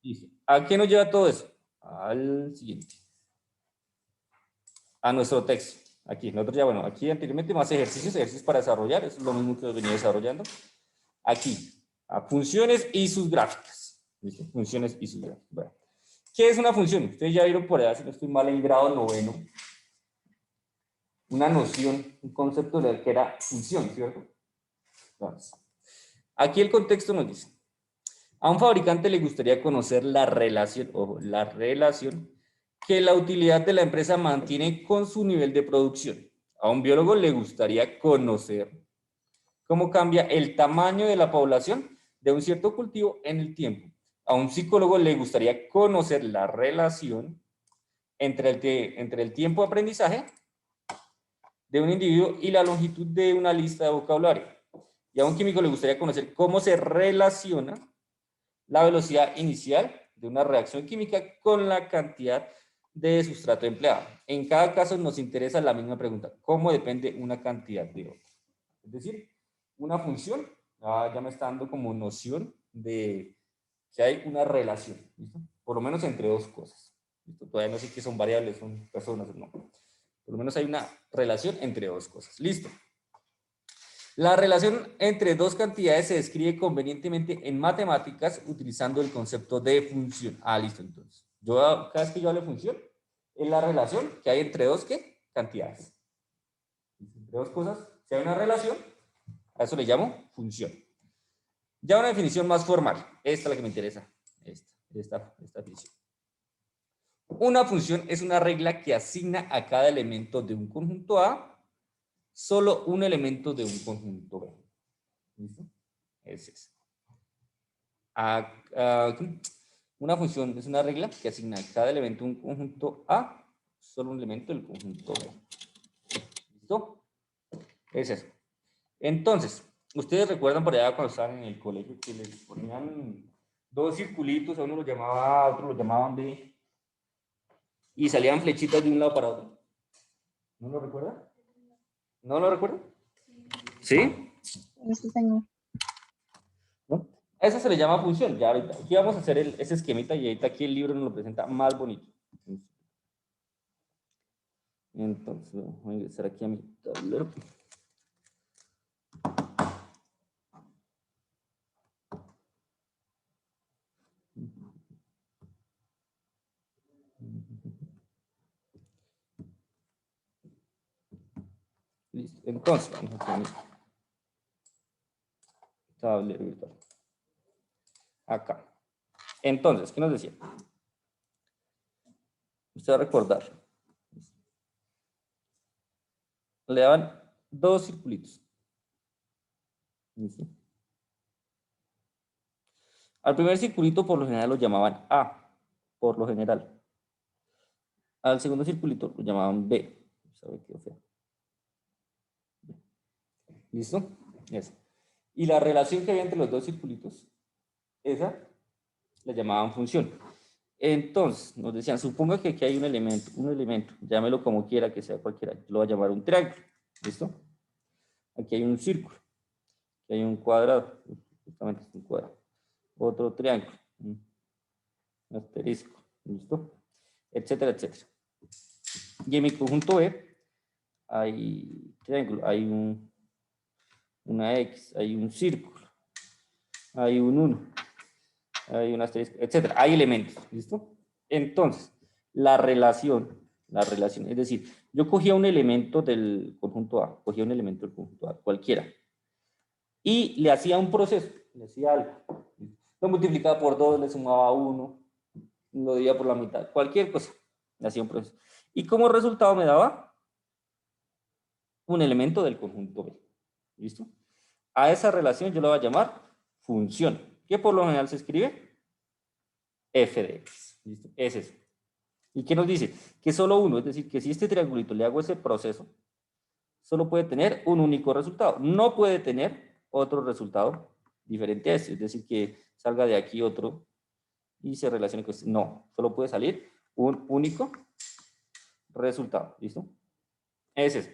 Listo. ¿A qué nos lleva todo eso? Al siguiente. A nuestro texto. Aquí, nosotros ya, bueno, aquí anteriormente más ejercicios para desarrollar, eso es lo mismo que venía desarrollando. Aquí, a funciones y sus gráficas. ¿Listo? Funciones y sus gráficas. Bueno. ¿Qué es una función? Ustedes ya vieron por allá, si no estoy mal, en grado noveno, una noción, un concepto de que era función, ¿cierto? Entonces, aquí el contexto nos dice, a un fabricante le gustaría conocer la relación, ojo, la relación que la utilidad de la empresa mantiene con su nivel de producción. A un biólogo le gustaría conocer cómo cambia el tamaño de la población de un cierto cultivo en el tiempo. A un psicólogo le gustaría conocer la relación entre el tiempo de aprendizaje de un individuo y la longitud de una lista de vocabulario. Y a un químico le gustaría conocer cómo se relaciona la velocidad inicial de una reacción química con la cantidad de sustrato empleado. En cada caso nos interesa la misma pregunta, ¿cómo depende una cantidad de otra? Es decir, una función ya me está dando como noción de que hay una relación, ¿listo? Por lo menos entre dos cosas. ¿Listo? Todavía no sé qué son variables, son personas, no. Por lo menos hay una relación entre dos cosas. Listo. La relación entre dos cantidades se describe convenientemente en matemáticas utilizando el concepto de función. Ah, listo, entonces. Cada vez que yo hablo de función, es la relación que hay entre dos ¿qué? Cantidades. Entre dos cosas, si hay una relación, a eso le llamo función. Ya una definición más formal. Esta es la que me interesa. Esta definición. Una función es una regla que asigna a cada elemento de un conjunto A solo un elemento de un conjunto B. ¿Listo? Ese es. Una función es una regla que asigna a cada elemento de un conjunto A solo un elemento del conjunto B. ¿Listo? Es eso. Entonces, ustedes recuerdan por allá cuando estaban en el colegio que les ponían dos circulitos, a uno lo llamaba A, a otro lo llamaban B, y salían flechitas de un lado para otro. ¿No lo recuerda? ¿No lo recuerda? ¿Sí? Sí, señor. ¿No? A eso se le llama función. Ya ahorita, aquí vamos a hacer ese esquemita y ahorita aquí el libro nos lo presenta más bonito. Entonces, voy a ingresar aquí a mi tablero. Listo. Entonces, vamos a hacer mi tablero virtual. Acá. Entonces, ¿qué nos decía? Usted va a recordar. Le daban dos circulitos. ¿Listo? Al primer circulito por lo general lo llamaban A, por lo general. Al segundo circulito lo llamaban B. ¿Sabe qué? O sea, ¿listo? Eso. Y la relación que había entre los dos circulitos, esa la llamaban función. Entonces, nos decían, suponga que aquí hay un elemento, llámelo como quiera, que sea cualquiera, yo lo voy a llamar un triángulo, ¿listo? Aquí hay un círculo, aquí hay un cuadrado, justamente es un cuadrado, otro triángulo, un asterisco, ¿listo? Etcétera, etcétera. Y en mi conjunto B hay triángulo, hay una X, hay un círculo, hay un 1, hay un asterisco, etcétera. Hay elementos, ¿listo? Entonces, la relación, es decir, yo cogía un elemento del conjunto A, cualquiera, y le hacía un proceso, le hacía algo. Lo multiplicaba por 2, le sumaba 1, lo dividía por la mitad, cualquier cosa, le hacía un proceso. Y como resultado me daba un elemento del conjunto B. ¿Listo? A esa relación yo la voy a llamar función, que por lo general se escribe f de x. ¿Listo? Es eso. ¿Y qué nos dice? Que solo uno, es decir, que si este triangulito le hago ese proceso, solo puede tener un único resultado. No puede tener otro resultado diferente a este. Es decir, que salga de aquí otro y se relacione con este. No, solo puede salir un único resultado. ¿Listo? Ese es.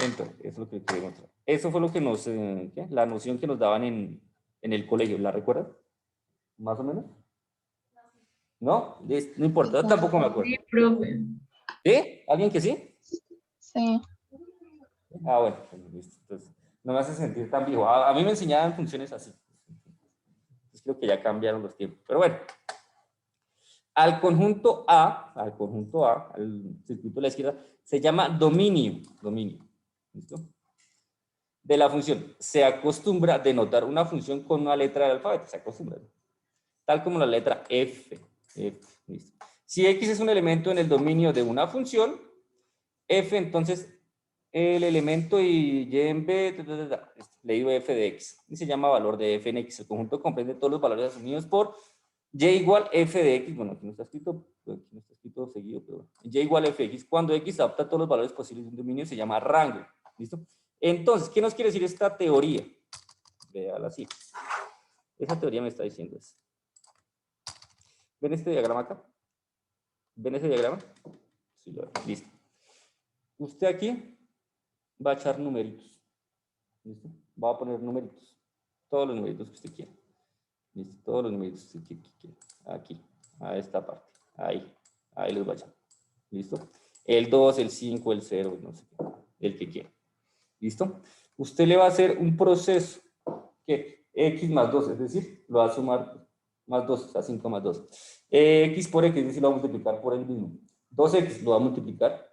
Entonces, eso es lo que quería mostrar. Eso fue lo que nos, la noción que nos daban en el colegio. ¿La recuerdas? Más o menos. ¿No? No importa, yo tampoco me acuerdo. Sí, profe. ¿Sí? ¿Alguien que sí? Sí. Ah, bueno, pues, listo. Entonces, no me hace sentir tan viejo. A mí me enseñaban funciones así. Entonces, creo que ya cambiaron los tiempos. Pero bueno, al conjunto A, al circuito de la izquierda, se llama dominio. ¿Listo? De la función. Se acostumbra a denotar una función con una letra del alfabeto. Se acostumbra. Tal como la letra F. ¿Listo? Si X es un elemento en el dominio de una función, F entonces el elemento y Y en B, le digo F de X, y se llama valor de F en X. El conjunto comprende todos los valores asumidos por Y igual F de X, bueno, aquí no está escrito seguido, pero Y igual F de X, cuando X adapta todos los valores posibles de un dominio, se llama rango. ¿Listo? Entonces, ¿qué nos quiere decir esta teoría? Véala así. Esa teoría me está diciendo eso. ¿Ven este diagrama acá? ¿Ven ese diagrama? Sí, lo veo. Listo. Usted aquí va a echar numeritos. ¿Listo? Va a poner numeritos. Todos los numeritos que usted quiera. ¿Listo? Todos los numeritos que usted quiera. Aquí, a esta parte. Ahí los va a echar. ¿Listo? El 2, el 5, el 0, no sé qué. El que quiera. ¿Listo? Usted le va a hacer un proceso que X más 2, es decir, lo va a sumar más 2, o sea, 5 más 2. X por X, es decir, lo va a multiplicar por el mismo. 2X lo va a multiplicar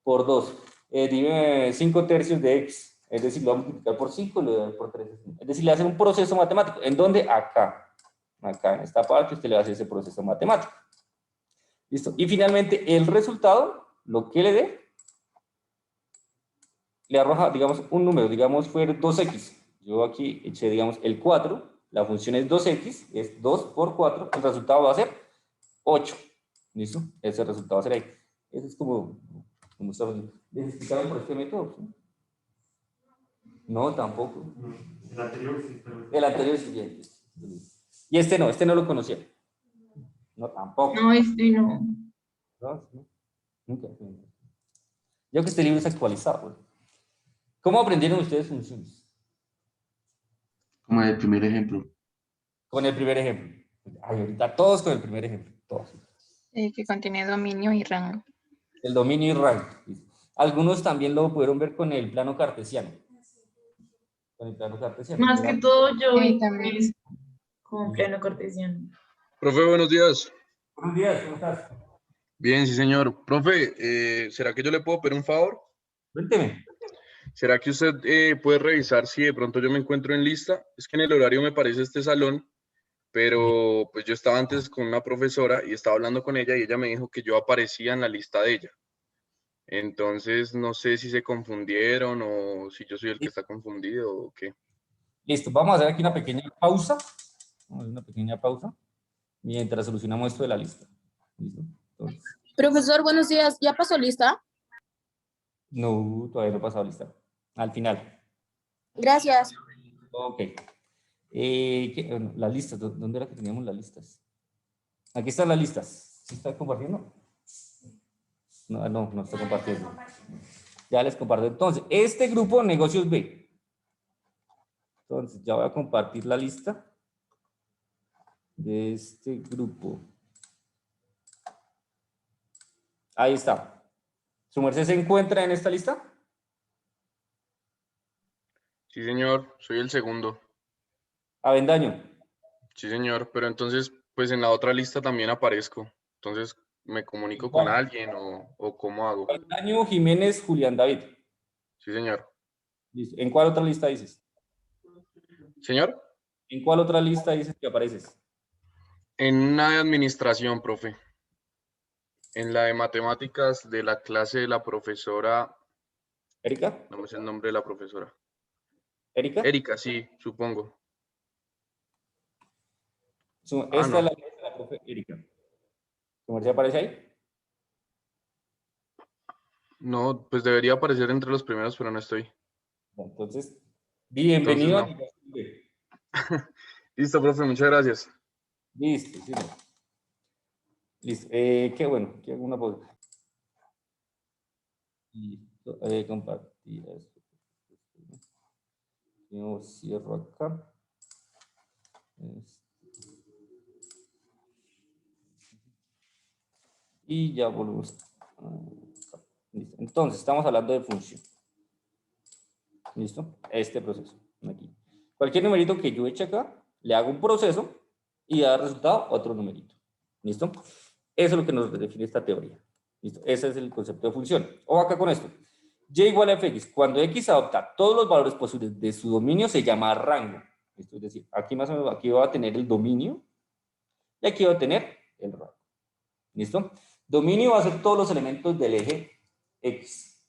por 2. Dime 5 tercios de X, es decir, lo va a multiplicar por 5 y lo va a dar por 3. Es decir, le hace un proceso matemático. ¿En dónde? Acá. Acá, en esta parte, usted le va a hacer ese proceso matemático. ¿Listo? Y finalmente, el resultado, lo que le dé, le arroja, digamos, un número, digamos, fue 2X. Yo aquí eché, digamos, el 4, la función es 2X, es 2 por 4, el resultado va a ser 8. ¿Listo? Ese resultado va a ser ahí. Eso es como estamos. ¿Les explicaron por este método? No, tampoco. El anterior sí, pero... El anterior siguiente. Y este no lo conocía. No, tampoco. No, no. No, nunca. Yo que este libro es actualizado. ¿Cómo aprendieron ustedes funciones? Como el primer ejemplo. Con el primer ejemplo. Ay, ahorita todos con el primer ejemplo. Todos. Que contiene dominio y rango. El dominio y rango. Algunos también lo pudieron ver con el plano cartesiano. Con el plano cartesiano. Más que todo yo vi también. eso como plano cartesiano. Profe, buenos días. Buenos días, ¿cómo estás? Bien, sí, señor. Profe, ¿será que yo le puedo pedir un favor? Cuénteme. ¿Será que usted puede revisar si de pronto yo me encuentro en lista? Es que en el horario me parece este salón, pero pues yo estaba antes con una profesora y estaba hablando con ella y ella me dijo que yo aparecía en la lista de ella. Entonces, no sé si se confundieron o si yo soy el que está confundido o qué. Listo, vamos a hacer aquí una pequeña pausa. Vamos a hacer una pequeña pausa mientras solucionamos esto de la lista. ¿Listo? Entonces, Profesor, buenos días. ¿Ya pasó lista? no, todavía no he pasado lista. Al final. Gracias. Ok. Bueno, las listas, ¿dónde era que teníamos las listas? Aquí están las listas. ¿Sí está compartiendo? No está compartiendo. Ya les comparto. Entonces, este grupo negocios B. Entonces, ya voy a compartir la lista de este grupo. Ahí está. ¿Su merced se encuentra en esta lista? Sí, señor, soy el segundo. Avendaño. Sí, señor, pero entonces, pues en la otra lista también aparezco. Entonces, ¿me comunico con ¿Cuál? alguien o cómo hago? Avendaño, Jiménez, Julián David. Sí, señor. Listo. ¿En cuál otra lista dices? Señor, ¿En cuál otra lista dices que apareces? en una de administración, profe. En la de matemáticas de la clase de la profesora, ¿Erika? no me sé el nombre de la profesora. ¿Erika? Erika, sí, supongo. Ah, Esta es no. la lista de la profe Erika. ¿Su merced aparece ahí? No, pues debería aparecer entre los primeros, pero no estoy. Entonces, Entonces, bienvenido a no. mi clase. Listo, profe, muchas gracias. Listo, sí, no. Listo. Qué bueno, qué alguna cosa. Listo, compartir esto. Yo cierro acá. Y ya volvemos. Listo. Entonces, estamos hablando de función. ¿Listo? Este proceso. Aquí. Cualquier numerito que yo eche acá, le hago un proceso y da resultado otro numerito. ¿Listo? Eso es lo que nos define esta teoría. ¿Listo? Ese es el concepto de función. O acá con esto. Y igual a fx. Cuando x adopta todos los valores posibles de su dominio, se llama rango. ¿Listo? Es decir, aquí más o menos, aquí va a tener el dominio y aquí va a tener el rango. ¿Listo? Dominio va a ser todos los elementos del eje X.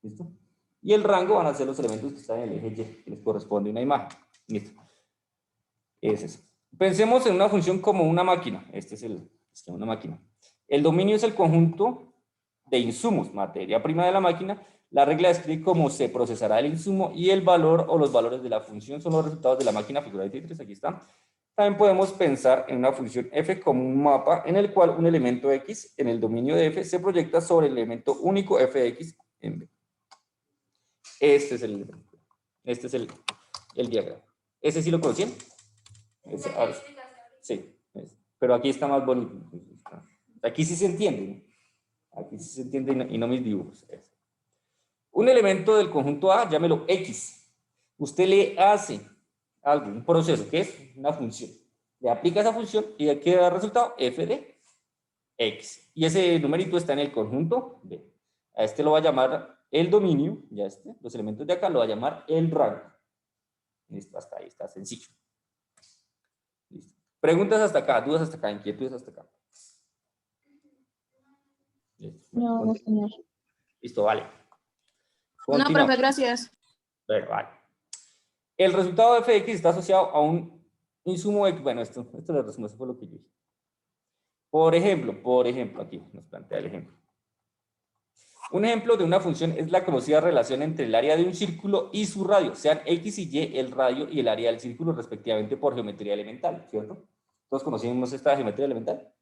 ¿Listo? Y el rango van a ser los elementos que están en el eje Y, que les corresponde una imagen. ¿Listo? Es eso. Pensemos en una función como una máquina. Este es el esquema de una máquina. El dominio es el conjunto de insumos, materia prima de la máquina. La regla describe cómo se procesará el insumo y el valor o los valores de la función son los resultados de la máquina, figura de Tetris, aquí está. También podemos pensar en una función f como un mapa en el cual un elemento x en el dominio de f se proyecta sobre el elemento único f de x en b. Este es el diagrama. ¿Ese sí lo conocían? Sí, pero aquí está más bonito. Aquí sí se entiende. Aquí sí se entiende y no mis dibujos. Un elemento del conjunto A, llámelo X. Usted le hace algo, un proceso, que es una función. Le aplica esa función y aquí da resultado f de x. Y ese numerito está en el conjunto B. A este lo va a llamar el dominio, ya los elementos de acá lo va a llamar el rango. Listo, hasta ahí está sencillo. Listo. Preguntas hasta acá, dudas hasta acá, inquietudes hasta acá. Listo. No, señor. Listo, vale. No, Continuamos. profe, gracias. Pero vale. El resultado de f de x está asociado a un insumo X. Bueno, esto lo resumo, eso fue lo que yo dije. Por ejemplo, aquí nos plantea el ejemplo. Un ejemplo de una función es la conocida relación entre el área de un círculo y su radio, sean x y y el radio y el área del círculo respectivamente por geometría elemental, ¿cierto? ¿Todos conocimos esta geometría elemental?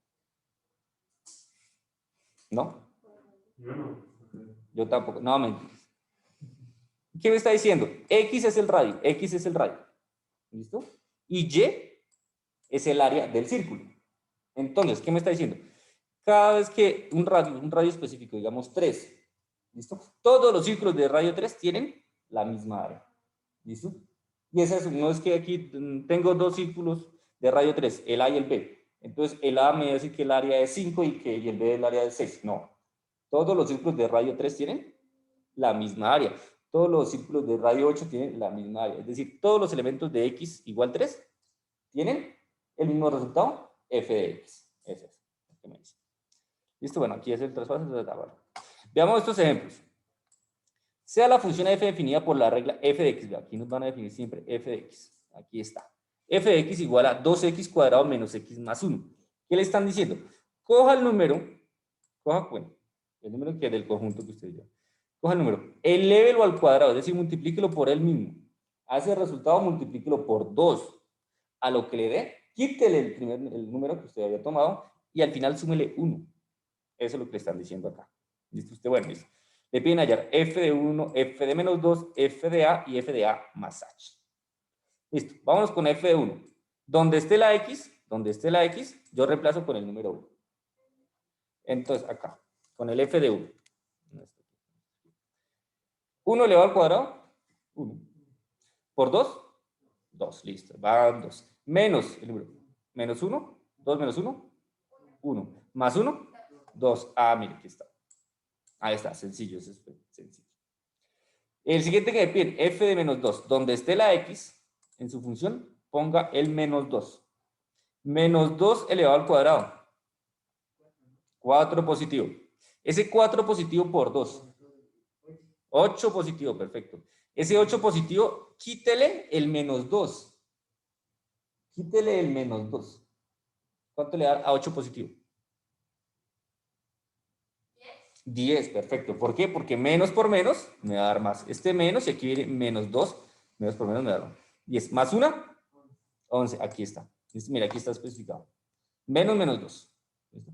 ¿No? Yo tampoco. No, mentiras. ¿Qué me está diciendo? X es el radio, X es el radio. ¿Listo? Y Y es el área del círculo. Entonces, ¿qué me está diciendo? Cada vez que un radio específico, digamos 3, ¿listo? Todos los círculos de radio 3 tienen la misma área. ¿Listo? Y no es que aquí tengo dos círculos de radio 3, el A y el B. Entonces, el A me dice que el área es 5 y el B el área es 6. No. Todos los círculos de radio 3 tienen la misma área. Todos los círculos de radio 8 tienen la misma área. Es decir, todos los elementos de x igual 3 tienen el mismo resultado, f de x. Ese es lo que me dice. Listo, bueno, aquí es el traspaso de la tabla. Veamos estos ejemplos. Sea la función f definida por la regla f de x. Aquí nos van a definir siempre f de x. Aquí está. F de x igual a 2x cuadrado menos x más 1. ¿Qué le están diciendo? Coja el número, el número que es del conjunto que usted dio. Coja el número, elévelo al cuadrado, es decir, multiplíquelo por él mismo. A ese resultado multiplíquelo por 2. A lo que le dé, quítele el número que usted había tomado y al final súmele 1. Eso es lo que le están diciendo acá. ¿Listo? Usted, bueno, listo. Le piden hallar f de 1, f de menos 2, f de a y f de a más h. Listo, vámonos con f de 1. Donde esté la x, yo reemplazo con el número 1. Entonces, acá, con el f de 1. 1 elevado al cuadrado, 1. Por 2, 2, listo, van 2. Menos el número, menos 1, 2 menos 1, 1. Más 1, 2. Ah, mire, aquí está. Ahí está, sencillo, eso es sencillo. El siguiente que me piden, f de menos 2. Donde esté la x, en su función, ponga el menos 2. Menos 2 elevado al cuadrado. 4 positivo. Ese 4 positivo por 2. 8 positivo, perfecto. Ese 8 positivo, quítele el menos 2. Quítele el menos 2. ¿Cuánto le da a 8 positivo? 10, perfecto. ¿Por qué? Porque menos por menos me va a dar más. Este menos, y aquí viene menos 2. Menos por menos me da 10. Más 1, 11. Aquí está. Mira, aquí está especificado. Menos menos 2. ¿Listo?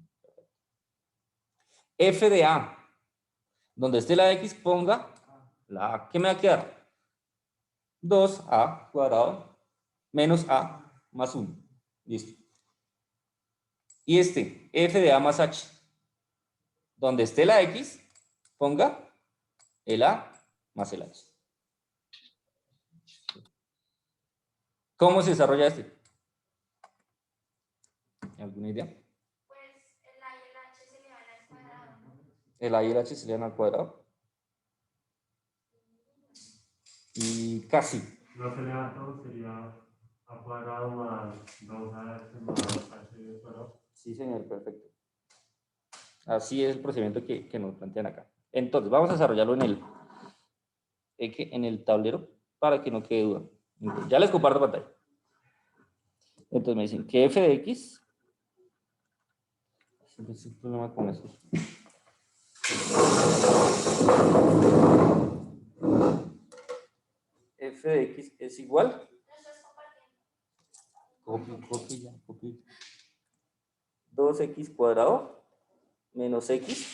F de A. Donde esté la X, ponga la A. ¿Qué me va a quedar? 2A cuadrado menos A más 1. Listo. Y este, F de A más H. Donde esté la X, ponga el A más el H. ¿Cómo se desarrolla este? ¿Alguna idea? Pues el A y el H se le van al cuadrado, ¿no? El A y el H se le dan al cuadrado. Y casi. No se le da todo, sería a cuadrado más 2h más h cuadrado. Sí, señor, perfecto. Así es el procedimiento que nos plantean acá. Entonces, vamos a desarrollarlo en el tablero para que no quede duda. Entonces, ya les comparto pantalla. Entonces me dicen que f de x. Siempre es un problema con eso. F de x es igual. Lo estás compartiendo. Copio. 2x cuadrado menos x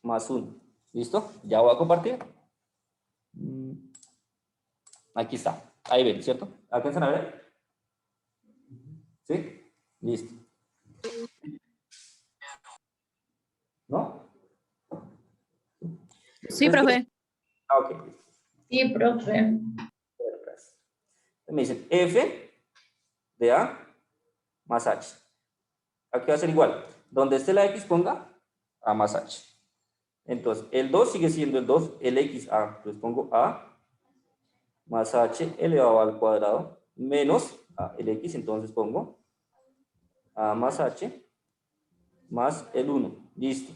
más 1. ¿Listo? Ya voy a compartir. Aquí está. Ahí ven, ¿cierto? ¿Alcanzan a ver? ¿Sí? Listo. ¿No? Sí, profe. Ah, ok. Sí, profe. Gracias. Me dicen f de a más h. Aquí va a ser igual. Donde esté la x, ponga a más h. Entonces, el 2 sigue siendo el 2, el x a. Entonces pongo a más h elevado al cuadrado menos el x, entonces pongo a más h más el 1. Listo.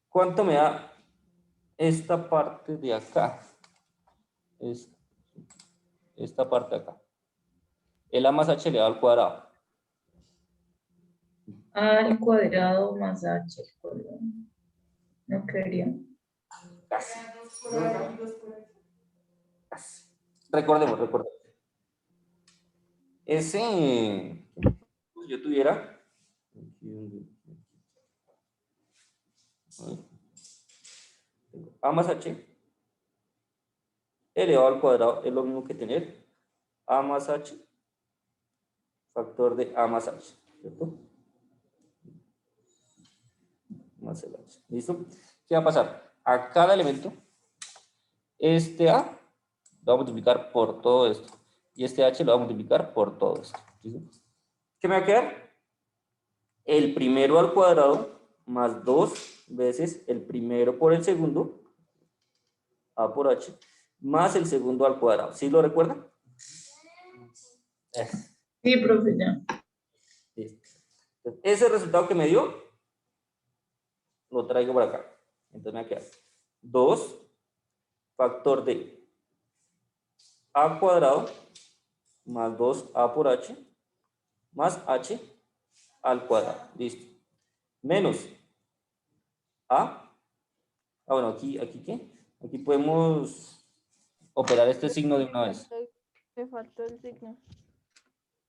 ¿Cuánto me da esta parte de acá? Esta parte de acá. El a más h elevado al cuadrado. A al cuadrado más H al cuadrado. No quería. Casi. Casi. Recordemos. Ese, si yo tuviera, a más h elevado al cuadrado es lo mismo que tener a más h factor de a más h, ¿cierto? Más el h. ¿Listo? ¿Qué va a pasar? A cada elemento, este a lo va a multiplicar por todo esto. Y este h lo va a multiplicar por todo esto. ¿Listo? ¿Qué me va a quedar? El primero al cuadrado más 2 veces el primero por el segundo, a por h, más el segundo al cuadrado. ¿Sí lo recuerdan? Sí, profe, ya. Listo. Entonces, ese resultado que me dio, lo traigo por acá. Entonces me va a quedar 2 factor de a cuadrado más 2a por h más h al cuadrado. Listo. Menos a. Bueno, aquí ¿qué? Aquí podemos operar este signo de una vez. Me faltó el signo.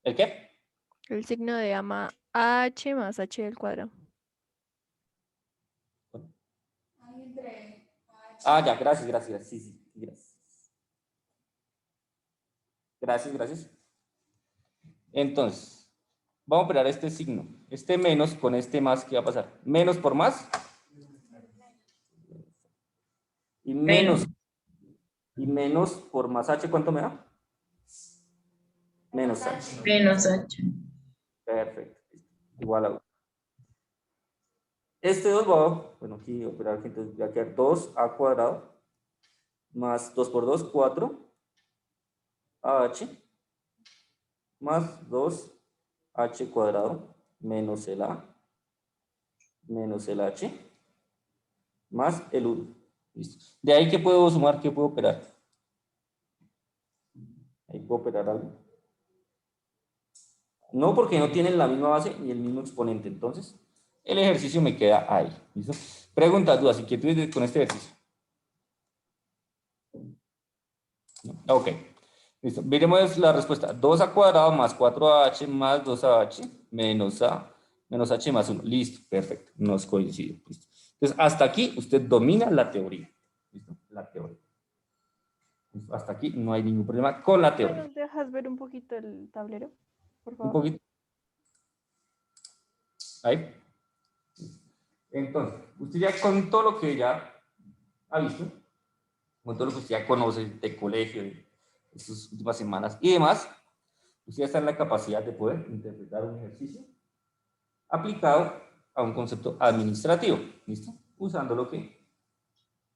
¿El qué? El signo de h más h al cuadrado. Ah, ya, gracias. Sí, gracias. Gracias. Entonces, vamos a operar este signo. Este menos con este más, ¿qué va a pasar? Menos por más. Y menos por más h, ¿cuánto me da? Menos h. Menos H. Perfecto. Igual a 1. Este 2 va, bueno, aquí operar, entonces va a quedar 2a cuadrado más 2 por 2, 4ah más 2h cuadrado menos el a menos el h más el 1. Listo. De ahí, ¿qué puedo sumar? ¿Qué puedo operar? Ahí puedo operar algo. No, porque no tienen la misma base ni el mismo exponente. Entonces, el ejercicio me queda ahí. ¿Listo? Preguntas, dudas, inquietudes con este ejercicio. ¿No? Ok. Listo. Miremos la respuesta. 2a cuadrado más 4h más 2h menos a menos h más 1. Listo. Perfecto. Nos coincide. Listo. Entonces, hasta aquí usted domina la teoría. ¿Listo? La teoría. ¿Listo? Hasta aquí no hay ningún problema con la teoría. ¿Nos dejas ver un poquito el tablero, por Un favor? poquito. Ahí. Entonces, usted ya con todo lo que ya ha visto, con todo lo que usted ya conoce de colegio, de estas últimas semanas y demás, usted ya está en la capacidad de poder interpretar un ejercicio aplicado a un concepto administrativo, ¿listo? Usando lo que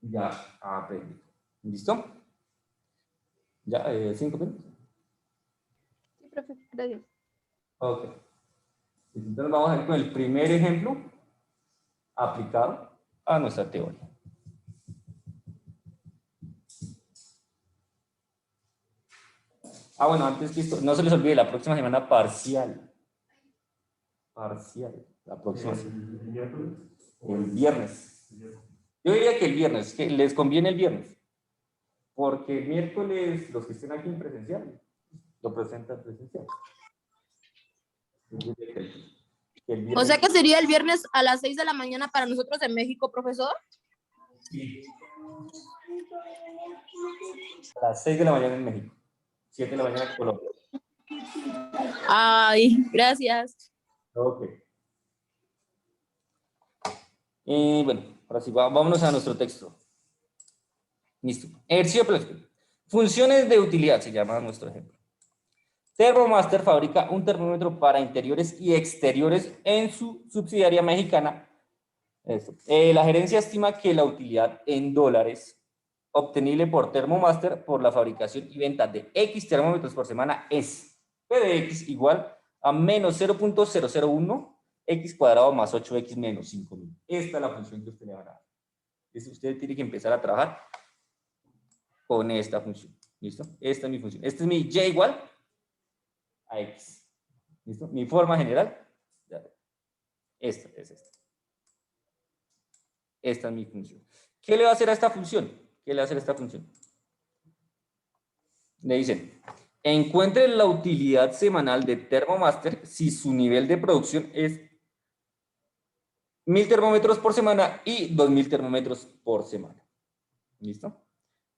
ya ha aprendido, ¿listo? Ya, 5 minutos. Sí, profe, gracias. Ok. Entonces vamos a ver con el primer ejemplo aplicado a nuestra teoría. Ah, bueno, antes que esto, no se les olvide, la próxima semana parcial. Parcial. La próxima semana. ¿El miércoles? El viernes. Yo diría que el viernes, que les conviene el viernes. Porque el miércoles, los que estén aquí en presencial, lo presentan presencial. Yo diría que el O sea viernes, que sería el viernes a las 6 de la mañana para nosotros en México, profesor. sí. A las 6 de la mañana en México. 7 de la mañana en Colombia. Ay, gracias. Ok. Bueno, ahora sí, vámonos a nuestro texto. Listo. Ejercicio práctico. Funciones de utilidad se llama nuestro ejemplo. Thermomaster fabrica un termómetro para interiores y exteriores en su subsidiaria mexicana. La gerencia estima que la utilidad en dólares obtenible por Thermomaster por la fabricación y venta de X termómetros por semana es P de X igual a menos 0.001 X cuadrado más 8X menos 5000. Esta es la función que usted le va a dar. Usted tiene que empezar a trabajar con esta función. ¿Listo? Esta es mi función. Este es mi Y igual a X. ¿Listo? Mi forma general. Esta es esta. Esta es mi función. ¿Qué le va a hacer a esta función? ¿Qué le va a hacer a esta función? Le dicen, encuentre la utilidad semanal de Thermomaster si su nivel de producción es 1000 termómetros por semana y 2000 termómetros por semana. ¿Listo?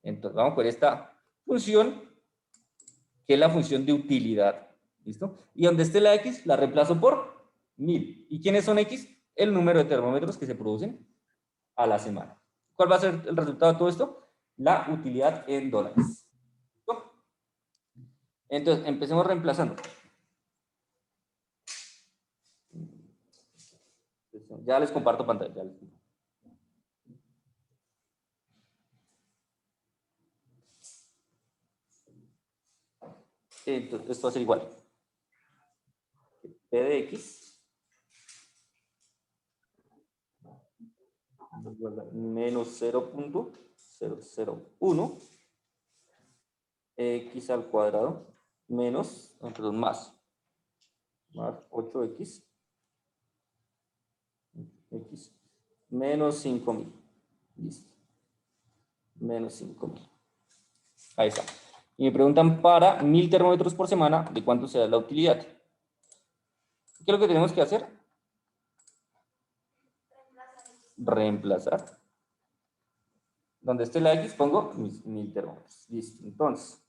Entonces vamos con esta función, que es la función de utilidad. ¿Listo? Y donde esté la X, la reemplazo por 1000. ¿Y quiénes son X? El número de termómetros que se producen a la semana. ¿Cuál va a ser el resultado de todo esto? La utilidad en dólares. ¿Listo? Entonces, empecemos reemplazando. Ya les comparto pantalla. Ya les comparto. Entonces, esto va a ser igual. P de X menos 0.001 X al cuadrado menos, perdón, más 8X X menos 5000. Listo. Menos 5000. Ahí está. Y me preguntan para 1000 termómetros por semana, ¿de cuánto será la utilidad? ¿Qué es lo que tenemos que hacer? Reemplazar. Donde esté la X pongo 1000 termómetros. Listo. Entonces,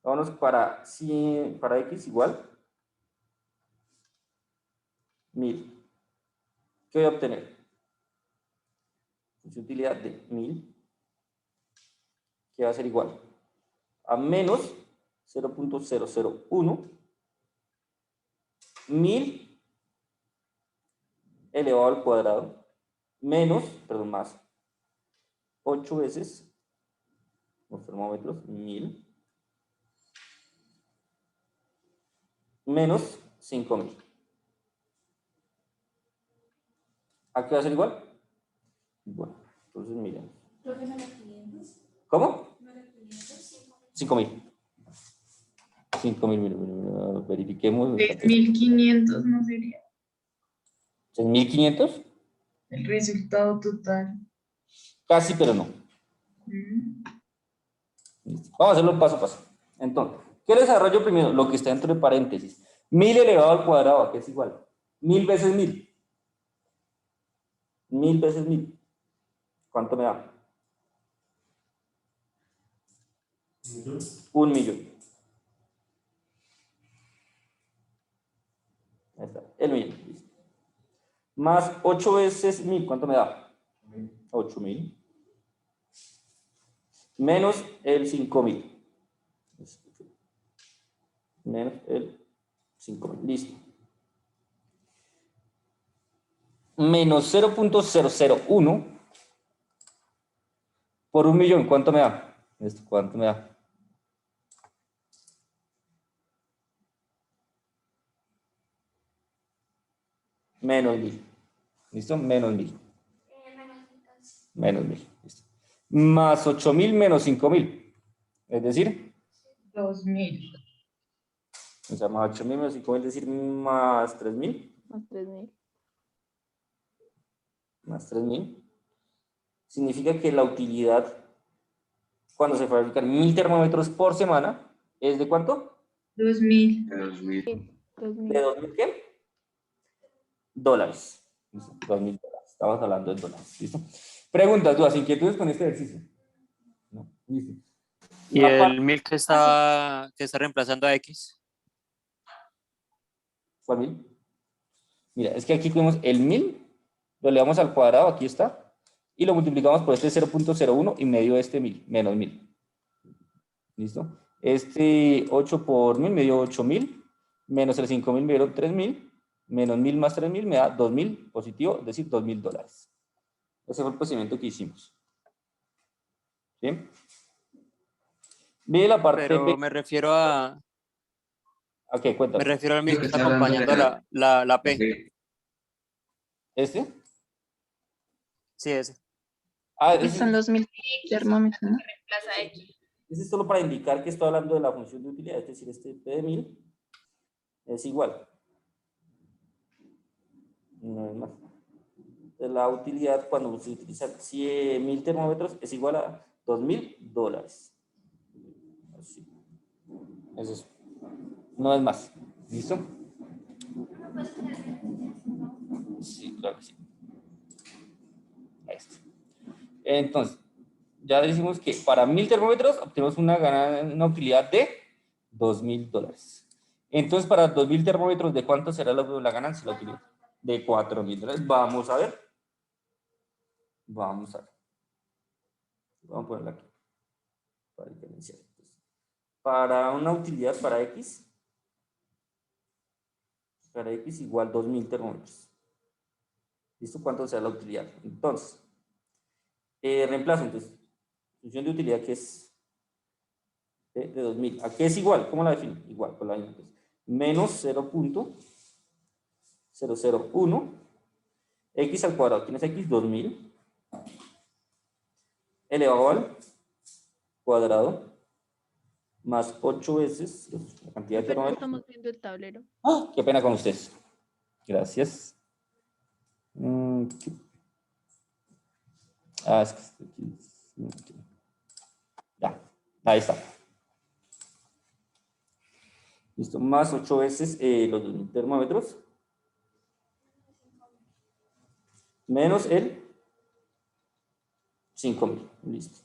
vámonos para X igual 1000. ¿Qué voy a obtener? Su utilidad de 1000, que va a ser igual a menos 0.001 1000 elevado al cuadrado menos, perdón, más 8 veces los termómetros 1000 menos 5000. ¿A qué va a ser igual? Bueno, entonces miren. ¿Cómo? 5000. 5000, verifiquemos. 3.500 no sería 1500. el resultado total. Casi, pero no. Listo. Vamos a hacerlo paso a paso. Entonces, ¿qué desarrollo primero? Lo que está dentro de paréntesis. 1000 elevado al cuadrado, ¿a qué es igual? 1000 veces 1000. 1000 veces 1000. ¿Cuánto me da? Un millón. Ahí está, el millón. Listo. Más 8 veces 1000, ¿cuánto me da? 8000. Menos el 5000. Menos el 5000. Listo. Menos 0.001 por 1.000.000, ¿cuánto me da? ¿Esto cuánto me da? Menos 1000. ¿Listo? Menos 1000. Menos entonces. Menos 1000. Listo. Más 8000 menos 5000. Es decir, 2000. o sea, más 8000 menos 5000, es decir, más 3000. Más 3000. Más 3000. Significa que la utilidad, cuando se fabrican 1000 termómetros por semana, ¿es de cuánto? 2000. ¿De 2000. 2000 qué? Dólares. ¿Listo? 2000 dólares. Estamos hablando de dólares. ¿Listo? Preguntas, dudas, inquietudes con este ejercicio. ¿No? Listo. ¿Y La el 1000 que está reemplazando a X? ¿Cuál 1000? Mira, es que aquí tenemos el 1000, lo elevamos al cuadrado, aquí está, y lo multiplicamos por este 0.01 y medio de este 1000, menos 1000. ¿Listo? Este 8 por 1000 me dio 8000, menos el 5000 me dieron 3000, menos 1000 más 3000 me da 2000 positivo, es decir, 2000 dólares. Ese fue el procedimiento que hicimos. ¿Bien? Ve la parte Pero B. me refiero a... ¿A qué? Cuéntame. Me refiero al 1000 que está acompañando la P. ¿Este? Sí, ese. Ah, Son los 1000 termómetros, ¿no? Reemplaza X. ese es solo para indicar que estoy hablando de la función de utilidad, es decir, este P de 1000 es igual. No es más. La utilidad cuando se utilizan 100.000 termómetros es igual a 2000 dólares. Así. Eso es. No es más. ¿Listo? Sí, claro que sí. Ahí está. Entonces, ya decimos que para 1000 termómetros obtenemos una utilidad de 2000 dólares. Entonces, para 2000 termómetros, ¿de cuánto será la ganancia? La utilidad de 4000 dólares. Vamos a ver. Vamos a ver. Vamos a ponerla aquí. Para diferenciar. Para una utilidad para X igual 2000 termómetros. ¿Listo? ¿Cuánto será la utilidad? Entonces, reemplazo, entonces, función de utilidad que es de 2000. ¿A qué es igual? ¿Cómo la defino? Igual, con la misma. Menos 0.001 x al cuadrado. ¿Quién es x? 2000 elevado al cuadrado más 8 veces la cantidad de Pero no termómetros. estamos viendo el tablero. ¡Ah! Qué pena con ustedes. Gracias. Es que aquí. Ya, ahí está. Listo, más 8 veces los 2000 termómetros. Menos el 5000. Listo.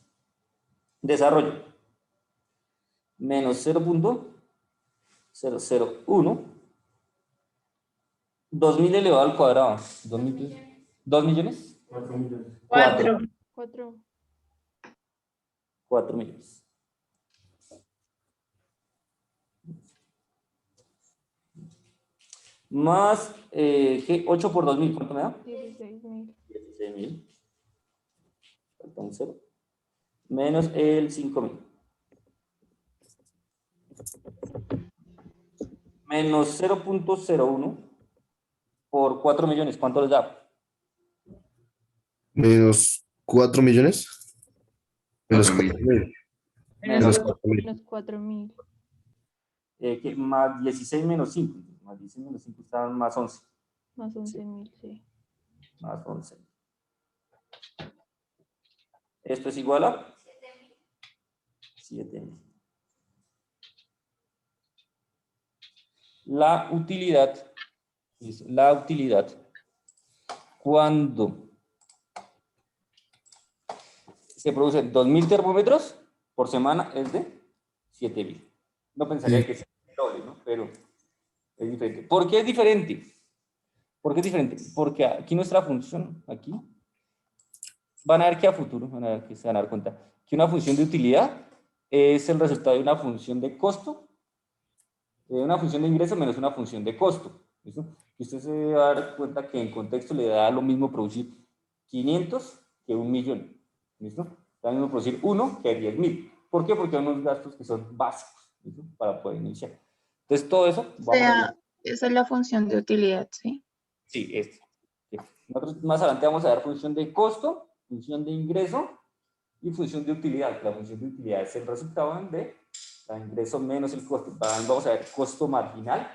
Desarrollo. Menos 0.001. 2000 elevado al cuadrado. 2000. ¿2 millones? 4 millones. 4. 4. 4 millones. Más, ¿qué? 8 por 2000, ¿cuánto me da? 16.000. 16.000. Falta un 0. Menos el 5000. Menos 0.01 por 4 millones, ¿cuánto les da? Menos 4 millones. Menos 4 mil. Menos Menos 4.000. Menos 4.000. Más 16 menos 5. Más 16 menos 5 está más 11. Más 11.000, sí. Más 11. Esto es igual a 7.000. La utilidad cuando se producen 2000 termómetros por semana es de 7000. No pensaría que sea el doble, ¿no? Pero es diferente. ¿Por qué es diferente? ¿Por qué es diferente? Porque aquí nuestra función, aquí, van a ver que a futuro, van a ver que se van a dar cuenta, que una función de utilidad es el resultado de una función de costo, de una función de ingreso menos una función de costo. ¿Listo? Y usted se va a dar cuenta que en contexto le da lo mismo producir 500 que 1.000.000. ¿Listo? Da lo mismo producir 1 que 10.000. ¿Por qué? Porque hay unos gastos que son básicos, ¿listo? Para poder iniciar. Entonces, todo eso... O sea, esa es la función de utilidad, ¿sí? Sí, este. Nosotros más adelante vamos a dar función de costo, función de ingreso y función de utilidad. La función de utilidad es el resultado de ingreso menos el costo. Vamos a ver costo marginal,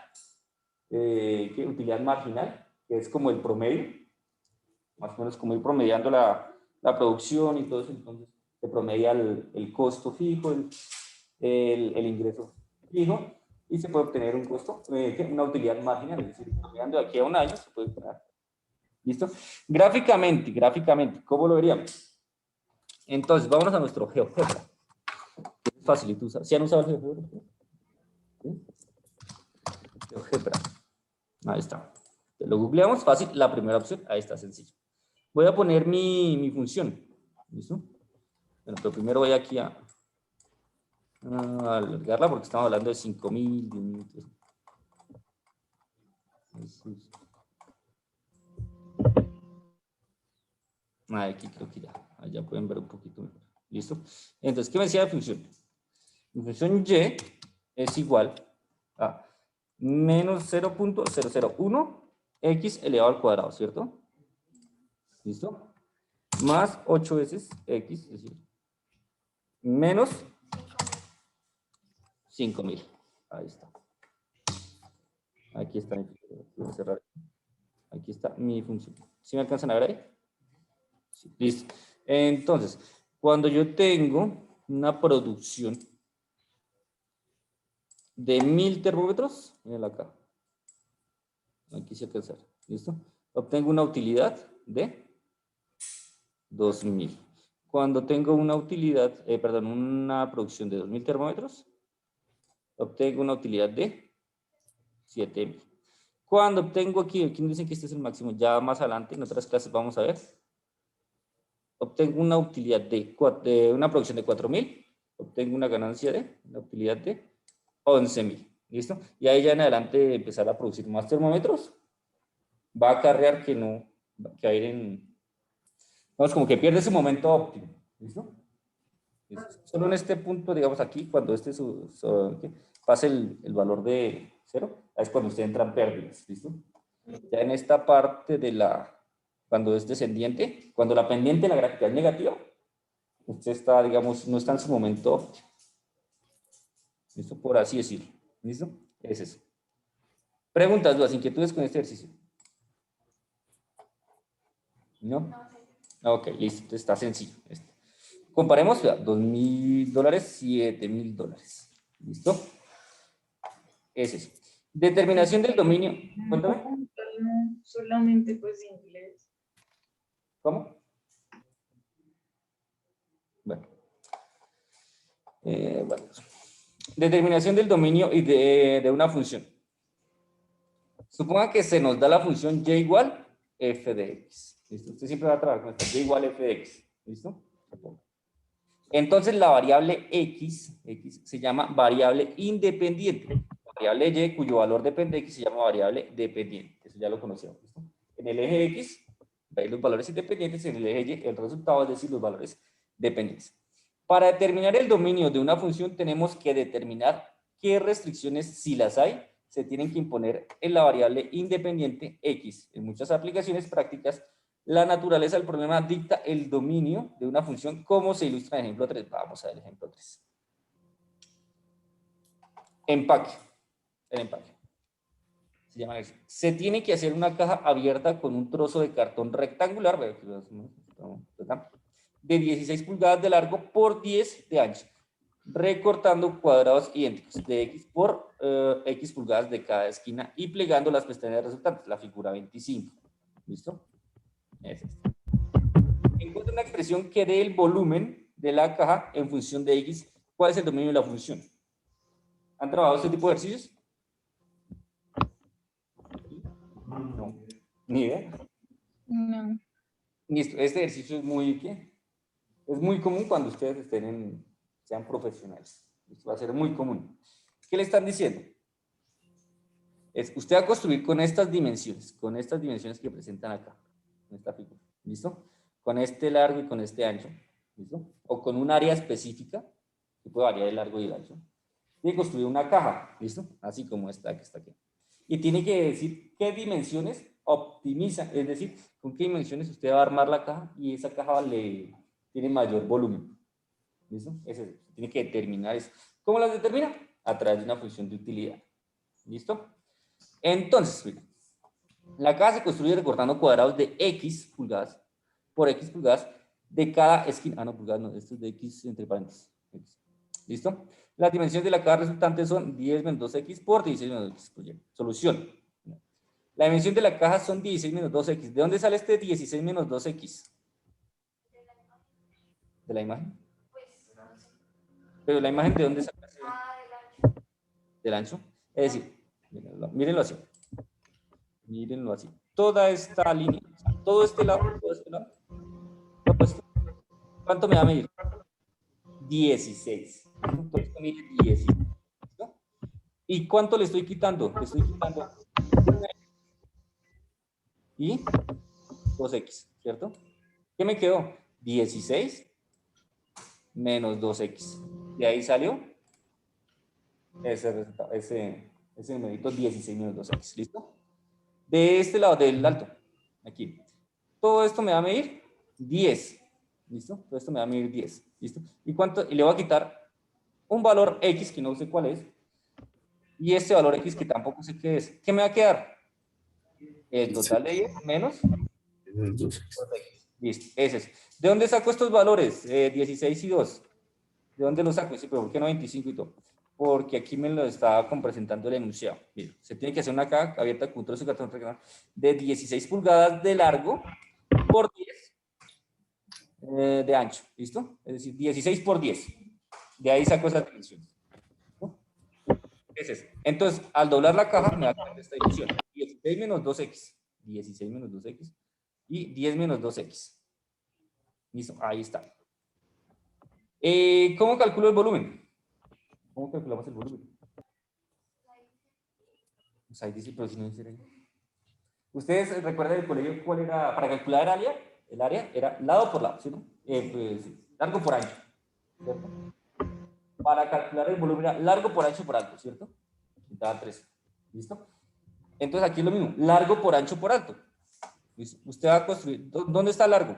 utilidad marginal, que es como el promedio, más o menos como ir promediando la producción y todo eso. Entonces se promedia el costo fijo, el ingreso fijo, y se puede obtener un costo, una utilidad marginal, es decir, promediando de aquí a un año se puede obtener. ¿Listo? Gráficamente, ¿cómo lo veríamos? Entonces, vámonos a nuestro GeoGebra. Es facilito usar. ¿Sí han usado el GeoGebra? ¿Sí? GeoGebra. Ahí está. Lo googleamos, fácil. La primera opción, ahí está, sencillo. Voy a poner mi función. ¿Listo? Bueno, pero primero voy aquí a alargarla porque estamos hablando de 5.000, 10.000. Aquí creo que ya. Allá pueden ver un poquito mejor. ¿Listo? Entonces, ¿qué me decía de función? Mi función y es igual a menos 0.001 x elevado al cuadrado, ¿cierto? ¿Listo? Más 8 veces x, es decir, menos 5.000. Ahí está. Aquí está mi función. Voy a cerrar. Aquí está mi función. ¿Sí me alcanzan a ver ahí? Sí, listo. Entonces, cuando yo tengo una producción de 1.000 termómetros, miren acá. Aquí se alcanza. ¿Listo? Obtengo una utilidad de 2.000. Cuando tengo una utilidad, una producción de 2.000 termómetros, obtengo una utilidad de 7.000. Cuando obtengo aquí nos dicen que este es el máximo, ya más adelante en otras clases vamos a ver, obtengo una utilidad de una producción de 4.000, obtengo una ganancia de una utilidad de 11.000. ¿Listo? Y ahí ya en adelante empezar a producir más termómetros, va a acarrear que no, que va a ir en, vamos, como que pierde su momento óptimo. ¿Listo? Solo en este punto, digamos aquí, cuando pase el valor de 0, es cuando usted entra en pérdidas. ¿Listo? Ya en esta parte de cuando es descendiente, cuando la pendiente de la gráfica es negativa, usted está, digamos, no está en su momento óptimo. ¿Listo? Por así decirlo. ¿Listo? Es eso. Preguntas, dudas, inquietudes con este ejercicio. ¿No? Ok, listo, está sencillo. Comparemos, $2.000, $7.000. ¿Listo? Es eso. Determinación del dominio. Cuéntame. No, solamente pues inglés. ¿Cómo? Bueno. Bueno. Determinación del dominio y de una función. Suponga que se nos da la función y igual f de x. ¿Listo? Usted siempre va a trabajar con esto. Y igual f de x. ¿Listo? Entonces la variable x se llama variable independiente. La variable y cuyo valor depende de x se llama variable dependiente. Eso ya lo conocemos. ¿Listo? En el eje x veis los valores independientes, en el eje y el resultado, es decir, los valores dependientes. Para determinar el dominio de una función tenemos que determinar qué restricciones, si las hay, se tienen que imponer en la variable independiente x. En muchas aplicaciones prácticas, la naturaleza del problema dicta el dominio de una función, como se ilustra en el ejemplo 3. Vamos a ver el ejemplo 3. Empaque. El empaque. Se llama eso. Se tiene que hacer una caja abierta con un trozo de cartón rectangular, de 16 pulgadas de largo por 10 de ancho, recortando cuadrados idénticos de x por x pulgadas de cada esquina y plegando las pestañas resultantes, la figura 25. ¿Listo? Es esto. Encuentra una expresión que dé el volumen de la caja en función de x. ¿Cuál es el dominio de la función? ¿Han trabajado este tipo de ejercicios? No. Ni idea. No. Listo, este ejercicio es muy, ¿qué? Es muy común cuando ustedes sean profesionales. Esto va a ser muy común. ¿Qué le están diciendo? Usted va a construir con estas dimensiones que presentan acá, en esta figura. ¿Listo? Con este largo y con este ancho. ¿Listo? O con un área específica, que puede variar el largo y el ancho. Tiene que construir una caja, ¿listo? Así como esta que está aquí. Y tiene que decir qué dimensiones optimiza, es decir, con qué dimensiones usted va a armar la caja y esa caja le tiene mayor volumen. ¿Listo? Tiene que determinar eso. ¿Cómo las determina? A través de una función de utilidad. ¿Listo? Entonces, mira, la caja se construye recortando cuadrados de X pulgadas por X pulgadas de cada esquina. Ah, no, pulgadas no, esto es de X entre paréntesis. X. ¿Listo? Las dimensiones de la caja resultante son 10 menos 2X por 16 menos 2X por Y. Solución. La dimensión de la caja son 16 menos 2X. ¿De dónde sale este 16 menos 2X? ¿De la imagen? Pero la imagen, ¿de dónde sale? Del ancho. Es decir, mírenlo así. Mírenlo así. Toda esta línea, todo este lado, ¿cuánto me va a medir? 16. Entonces, mide 16. ¿No? ¿Y cuánto le estoy quitando? Le estoy quitando y 2X, ¿cierto? ¿Qué me quedó? 16 menos 2X. De ahí salió ese resultado, ese numerito 16 menos 2X. ¿Listo? De este lado del alto, aquí. Todo esto me va a medir 10. ¿Listo? Todo esto me va a medir 10. ¿Listo? ¿Y cuánto? Y le voy a quitar un valor X que no sé cuál es. Y este valor X que tampoco sé qué es. ¿Qué me va a quedar? El total de 10 menos 2X. Listo, ese es. ¿De dónde saco estos valores? 16 y 2. ¿De dónde los saco? Sí, pero ¿por qué no 25 y todo? Porque aquí me lo estaba presentando el enunciado. Mira, se tiene que hacer una caja abierta con un trozo de cartón de 16 pulgadas de largo por 10 de ancho. ¿Listo? Es decir, 16 por 10. De ahí saco esas dimensiones. ¿No? Ese es. Entonces, al doblar la caja, me va a quedar esta dimensión. 16 menos 2X. 16 menos 2X. Y 10 menos 2X. Listo, ahí está. ¿Cómo calculo el volumen? ¿Cómo calculamos el volumen? Pues ahí dice, pero si no dice ahí. ¿Ustedes recuerdan del colegio cuál era? Para calcular el área era lado por lado, ¿sí? ¿No? Pues, largo por ancho, ¿cierto? Para calcular el volumen era largo por ancho por alto, ¿cierto? Daba 3. ¿Listo? Entonces aquí es lo mismo, largo por ancho por alto. ¿Listo? Usted va a construir, ¿dónde está el largo?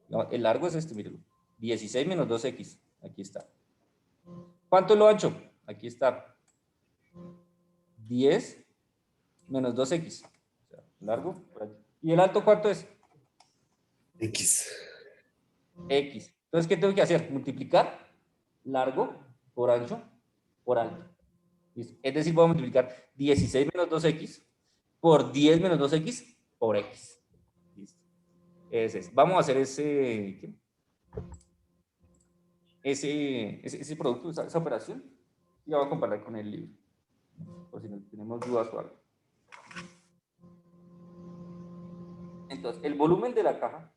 No, el largo es este, mírenlo. 16 menos 2X, aquí está. ¿Cuánto es lo ancho? Aquí está. 10 menos 2X. O sea, largo por ancho. ¿Y el alto cuánto es? X. X. Entonces, ¿qué tengo que hacer? Multiplicar largo por ancho por alto. ¿Listo? Es decir, voy a multiplicar 16 menos 2X por 10 menos 2X por X. ¿Listo? Ese es. Vamos a hacer ese producto, esa operación. Y la voy a comparar con el libro. Por si no tenemos dudas o algo. Entonces, el volumen de la caja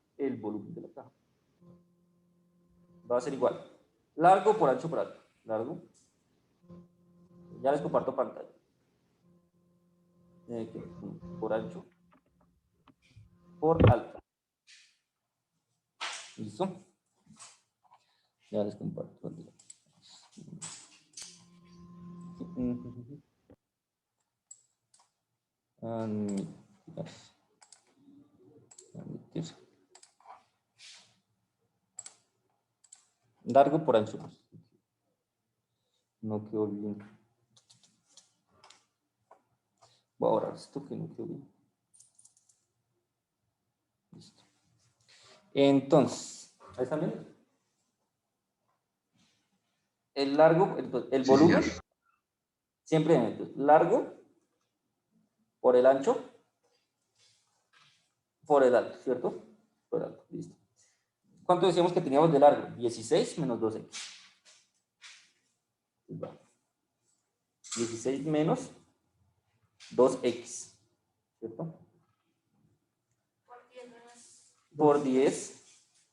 va a ser igual. Largo por ancho por alto. Largo. Ya les comparto pantalla. Por ancho por alto. ¿Listo? Ya les comparto pantalla. Largo por ancho. No quedó bien. Voy a borrar esto que no quedó bien. Listo. Entonces, ¿ahí están bien? El largo, el volumen, sí, siempre largo por el ancho por el alto, ¿cierto? Por el alto, listo. ¿Cuánto decíamos que teníamos de largo? 16 menos 2X. 16 menos 2X, ¿cierto? por 10,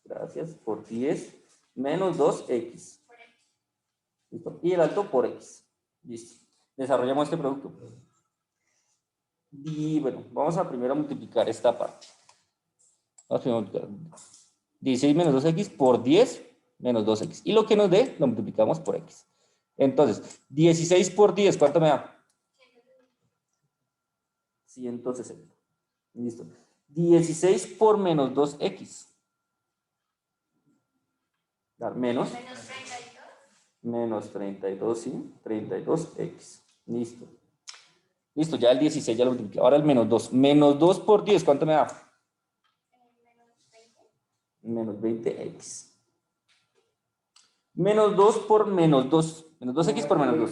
gracias, por 10 menos 2x. ¿Listo? Y el alto por x. Listo. Desarrollamos este producto. Y bueno, vamos a primero multiplicar esta parte. Vamos a multiplicar 16 menos 2x por 10 menos 2x. Y lo que nos dé, lo multiplicamos por x. Entonces, 16 por 10, ¿cuánto me da? 160. Listo. 16 por menos 2x. Dar menos. Menos 32, sí. 32x. Listo. Listo, ya el 16 ya lo multipliqué. Ahora el menos 2. Menos 2 por 10, ¿cuánto me da? Menos 20x. Menos 2 por menos 2. Menos 2x por menos 2.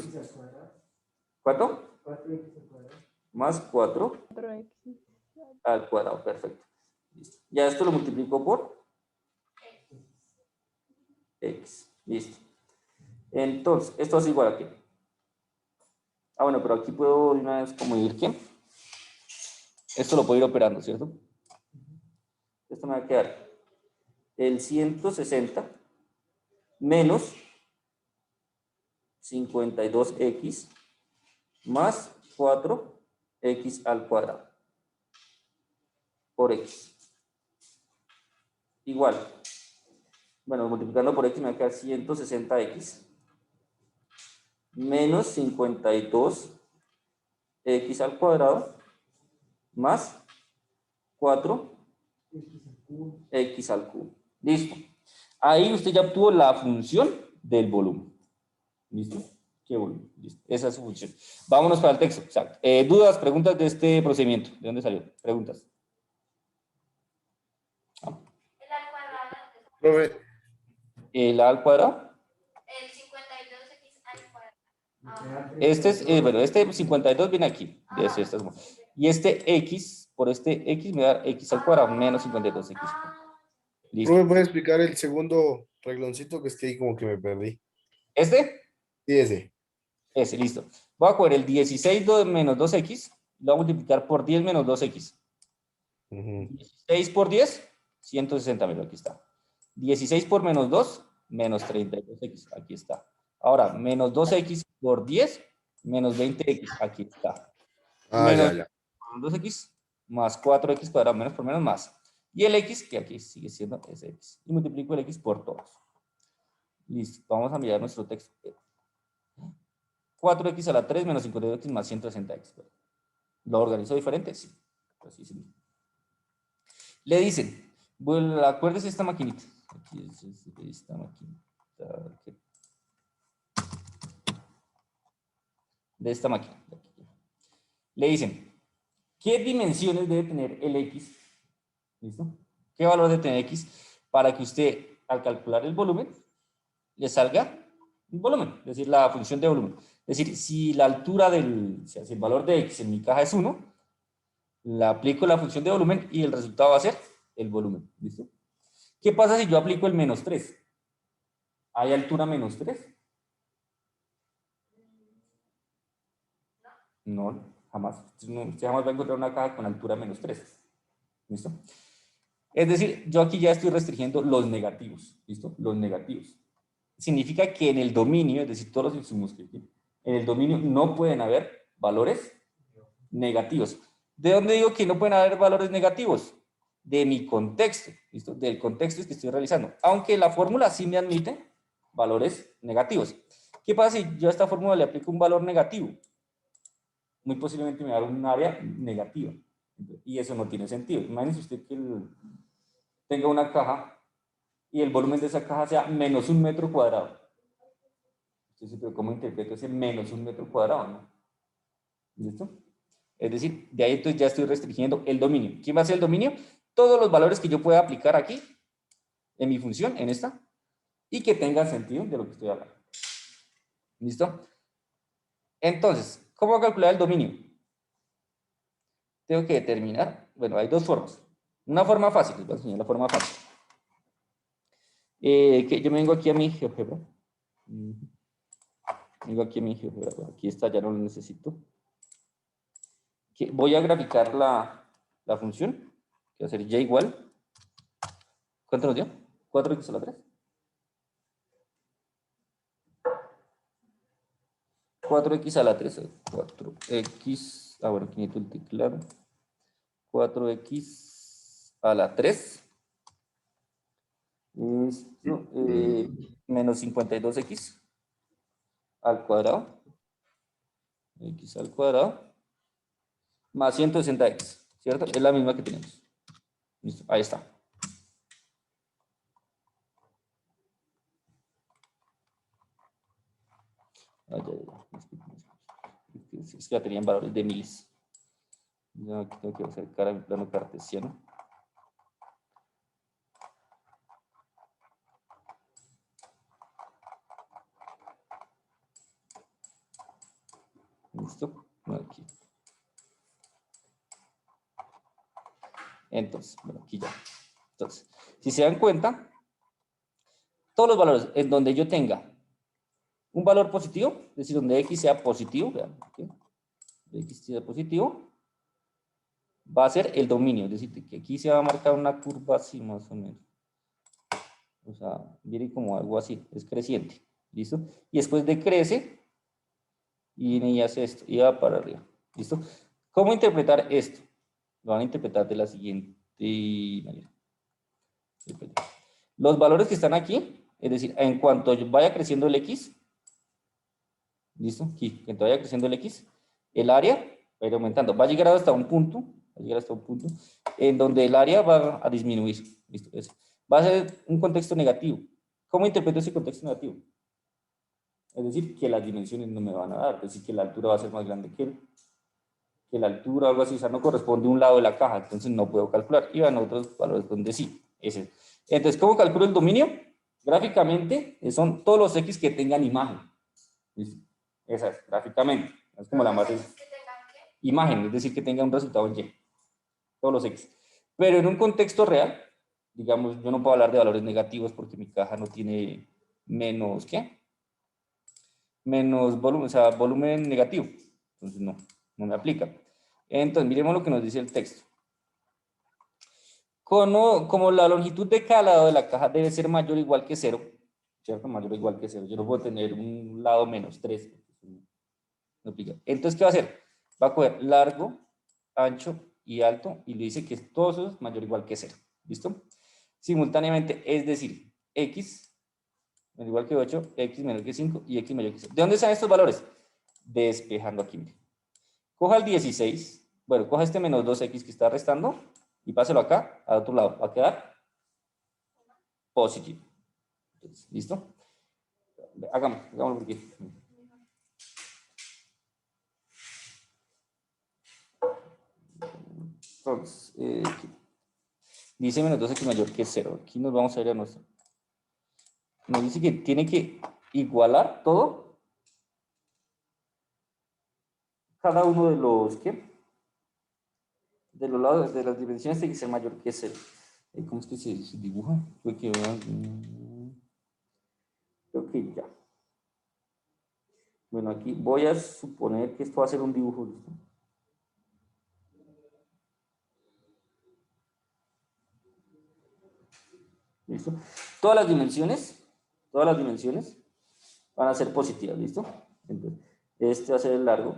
¿Cuánto? 4x al cuadrado. Más 4 4x. al cuadrado. Perfecto. Listo. Ya esto lo multiplico por x. Listo. Entonces, esto es igual a qué. Ah, bueno, pero aquí puedo de una vez como ir qué. Esto lo puedo ir operando, ¿cierto? Esto me va a quedar el 160 menos 52x más 4x al cuadrado por x. Igual. Bueno, multiplicando por x me va a quedar 160x menos 52x al cuadrado más 4x al cubo. Listo. Ahí usted ya obtuvo la función del volumen. ¿Listo? ¿Qué volumen? Listo. Esa es su función. Vámonos para el texto. Exacto. ¿Dudas, preguntas de este procedimiento? ¿De dónde salió? Preguntas. El al cuadrado. Profe, ¿El A al cuadrado? El 52x al cuadrado. Este es, bueno, este 52 viene aquí. Y este x, por este x me da x al cuadrado menos 52x. Listo. profe, ¿puede explicar el segundo regloncito que es que ahí como que me perdí? ¿Este? Sí, ese. Ese, listo. Voy a coger el 16 menos 2x, lo voy a multiplicar por 10 menos 2x. Ujú. 16 por 10, 160.000, aquí está. 16 por menos 2, menos 32x, aquí está. Ahora, menos 2x por 10, menos 20x, aquí está. Ah, Menos ya. 2x más 4x cuadrado, menos por menos más. Y el x, que aquí sigue siendo ese x. Y multiplico el x por todos. Listo, vamos a mirar nuestro texto. 4x a la 3 menos 52x más 160x. ¿Lo organizo diferente? Sí. Así sí. Le dicen, bueno, acuérdese esta maquinita. Aquí es esta maquinita. De esta máquina. Le dicen, ¿qué dimensiones debe tener el x? ¿Listo? ¿Qué valor debe tener x para que usted, al calcular el volumen, le salga un volumen? Es decir, la función de volumen. Es decir, si la altura del, si el valor de x en mi caja es 1, le aplico la función de volumen y el resultado va a ser el volumen. ¿Listo? ¿Qué pasa si yo aplico el menos 3? ¿Hay altura menos 3? No, jamás. Usted jamás va a encontrar una caja con altura menos 3. ¿Listo? Es decir, yo aquí ya estoy restringiendo los negativos. ¿Listo? Los negativos. Significa que en el dominio, es decir, todos los insumos que aquí, en el dominio no pueden haber valores negativos. ¿De dónde digo que no pueden haber valores negativos? De mi contexto, ¿listo? Del contexto que estoy realizando. Aunque la fórmula sí me admite valores negativos. ¿Qué pasa si yo a esta fórmula le aplico un valor negativo? Muy posiblemente me va a dar un área negativa. Y eso no tiene sentido. Imagínese usted que tenga una caja y el volumen de esa caja sea menos 1 metro cuadrado. Entonces, pero ¿cómo interpreto ese menos 1 metro cuadrado? ¿No? ¿Listo? Es decir, de ahí entonces ya estoy restringiendo el dominio. ¿Quién va a ser el dominio? Todos los valores que yo pueda aplicar aquí, en mi función, en esta, y que tengan sentido de lo que estoy hablando. ¿Listo? Entonces, ¿cómo calcular el dominio? Tengo que determinar, bueno, hay dos formas. Una forma fácil, les voy a enseñar la forma fácil. Que yo me vengo aquí a mi GeoGebra. Vengo aquí a mi GeoGebra. Bueno, aquí está, ya no lo necesito. Voy a graficar la función. Voy a hacer y igual ¿Cuánto nos dio? 4x a la 3. 4x a la 3. 4x. Ah, bueno, aquí necesito el teclado. 4x a la 3. Esto, menos 52x al cuadrado. X al cuadrado. Más 160x. ¿Cierto? Es la misma que tenemos. Listo, ahí está. Es que ya tenían valores de miles. Ya aquí tengo que acercar a mi plano cartesiano. ¿Listo? Aquí. Entonces, bueno, aquí ya. Entonces, si se dan cuenta, todos los valores en donde yo tenga un valor positivo, es decir, donde x sea positivo, vean, ¿okay? X sea positivo, va a ser el dominio, es decir, que aquí se va a marcar una curva así más o menos. O sea, viene como algo así, es creciente, ¿listo? Y después decrece y viene y hace esto, y va para arriba, ¿listo? ¿Cómo interpretar esto? Lo van a interpretar de la siguiente manera. Los valores que están aquí, es decir, en cuanto vaya creciendo el x, ¿listo? Aquí, en cuanto vaya creciendo el x, el área va a ir aumentando, va a llegar hasta un punto, en donde el área va a disminuir, ¿listo? Va a ser un contexto negativo. ¿Cómo interpreto ese contexto negativo? Es decir, que las dimensiones no me van a dar, es decir, que la altura va a ser más grande que la altura o algo así, o sea, no corresponde a un lado de la caja, entonces no puedo calcular. Y van otros valores donde sí. Ese. Entonces, ¿cómo calculo el dominio? Gráficamente, son todos los x que tengan imagen. ¿Listo? Esa es, gráficamente. Es como la más imagen, es decir, que tenga un resultado en y. Todos los x. Pero en un contexto real, digamos, yo no puedo hablar de valores negativos porque mi caja no tiene menos, ¿qué? Menos volumen, o sea, volumen negativo. Entonces, no me aplica. Entonces, miremos lo que nos dice el texto. Como la longitud de cada lado de la caja debe ser mayor o igual que 0, ¿cierto? Mayor o igual que 0. Yo no puedo tener un lado menos 3. No aplica. Entonces, ¿qué va a hacer? Va a coger largo, ancho y alto y le dice que todo eso es mayor o igual que 0. ¿Listo? Simultáneamente, es decir, x menor o igual que 8, x menor que 5 y x mayor que 0. ¿De dónde salen estos valores? Despejando aquí, mire. Coja el 16, bueno, coja este menos 2x que está restando y páselo acá, al otro lado. Va a quedar positivo. Entonces, ¿listo? Hagámoslo por aquí. Entonces, dice menos 2x mayor que 0. Aquí nos vamos a ir a nuestro. Nos dice que tiene que igualar todo. Cada uno de los, ¿qué? De los lados, de las dimensiones tiene que ser mayor que 0. ¿Cómo es que se dibuja? Creo que ya. Bueno, aquí voy a suponer que esto va a ser un dibujo. ¿Listo? ¿Listo? Todas las dimensiones van a ser positivas, ¿listo? Entonces, este va a ser el largo.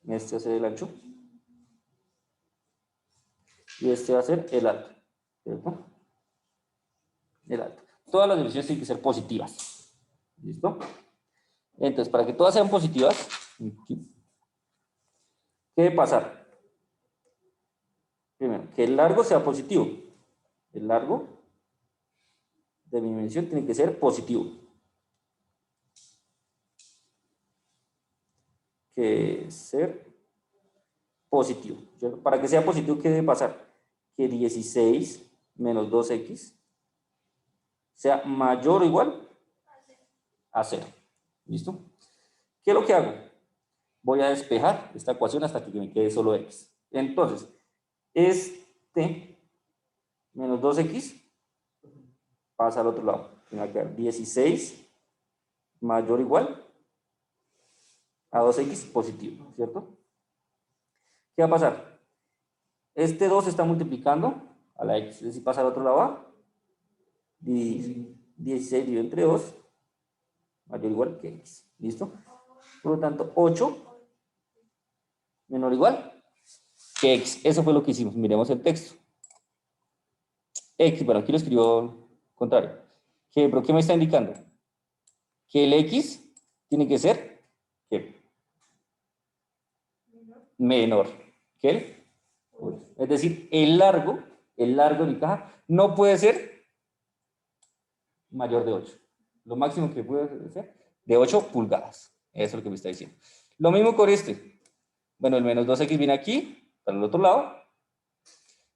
Este va a ser el ancho. Y este va a ser el alto, ¿cierto? El alto. Todas las dimensiones tienen que ser positivas. ¿Listo? Entonces, para que todas sean positivas, ¿qué debe pasar? Primero, que el largo sea positivo. El largo de mi dimensión tiene que ser positivo. Que ser positivo. Para que sea positivo, ¿qué debe pasar? Que 16 menos 2x sea mayor o igual a 0. ¿Listo? ¿Qué es lo que hago? Voy a despejar esta ecuación hasta que me quede solo x. Entonces, este menos 2x pasa al otro lado. Me va a quedar 16 mayor o igual a 2x positivo, ¿cierto? ¿Qué va a pasar? Este 2 se está multiplicando a la x. Es decir, pasa al otro lado a 16 dividido entre 2 mayor o igual que x. ¿Listo? Por lo tanto, 8 menor o igual que x. Eso fue lo que hicimos. Miremos el texto. X, bueno, aquí lo escribió contrario. ¿Pero qué me está indicando? Que el x tiene que ser ¿qué? Menor que el 8. Es decir, el largo de mi caja no puede ser mayor de 8. Lo máximo que puede ser de 8 pulgadas. Eso es lo que me está diciendo. Lo mismo con este. Bueno, el menos 2x viene aquí, para el otro lado.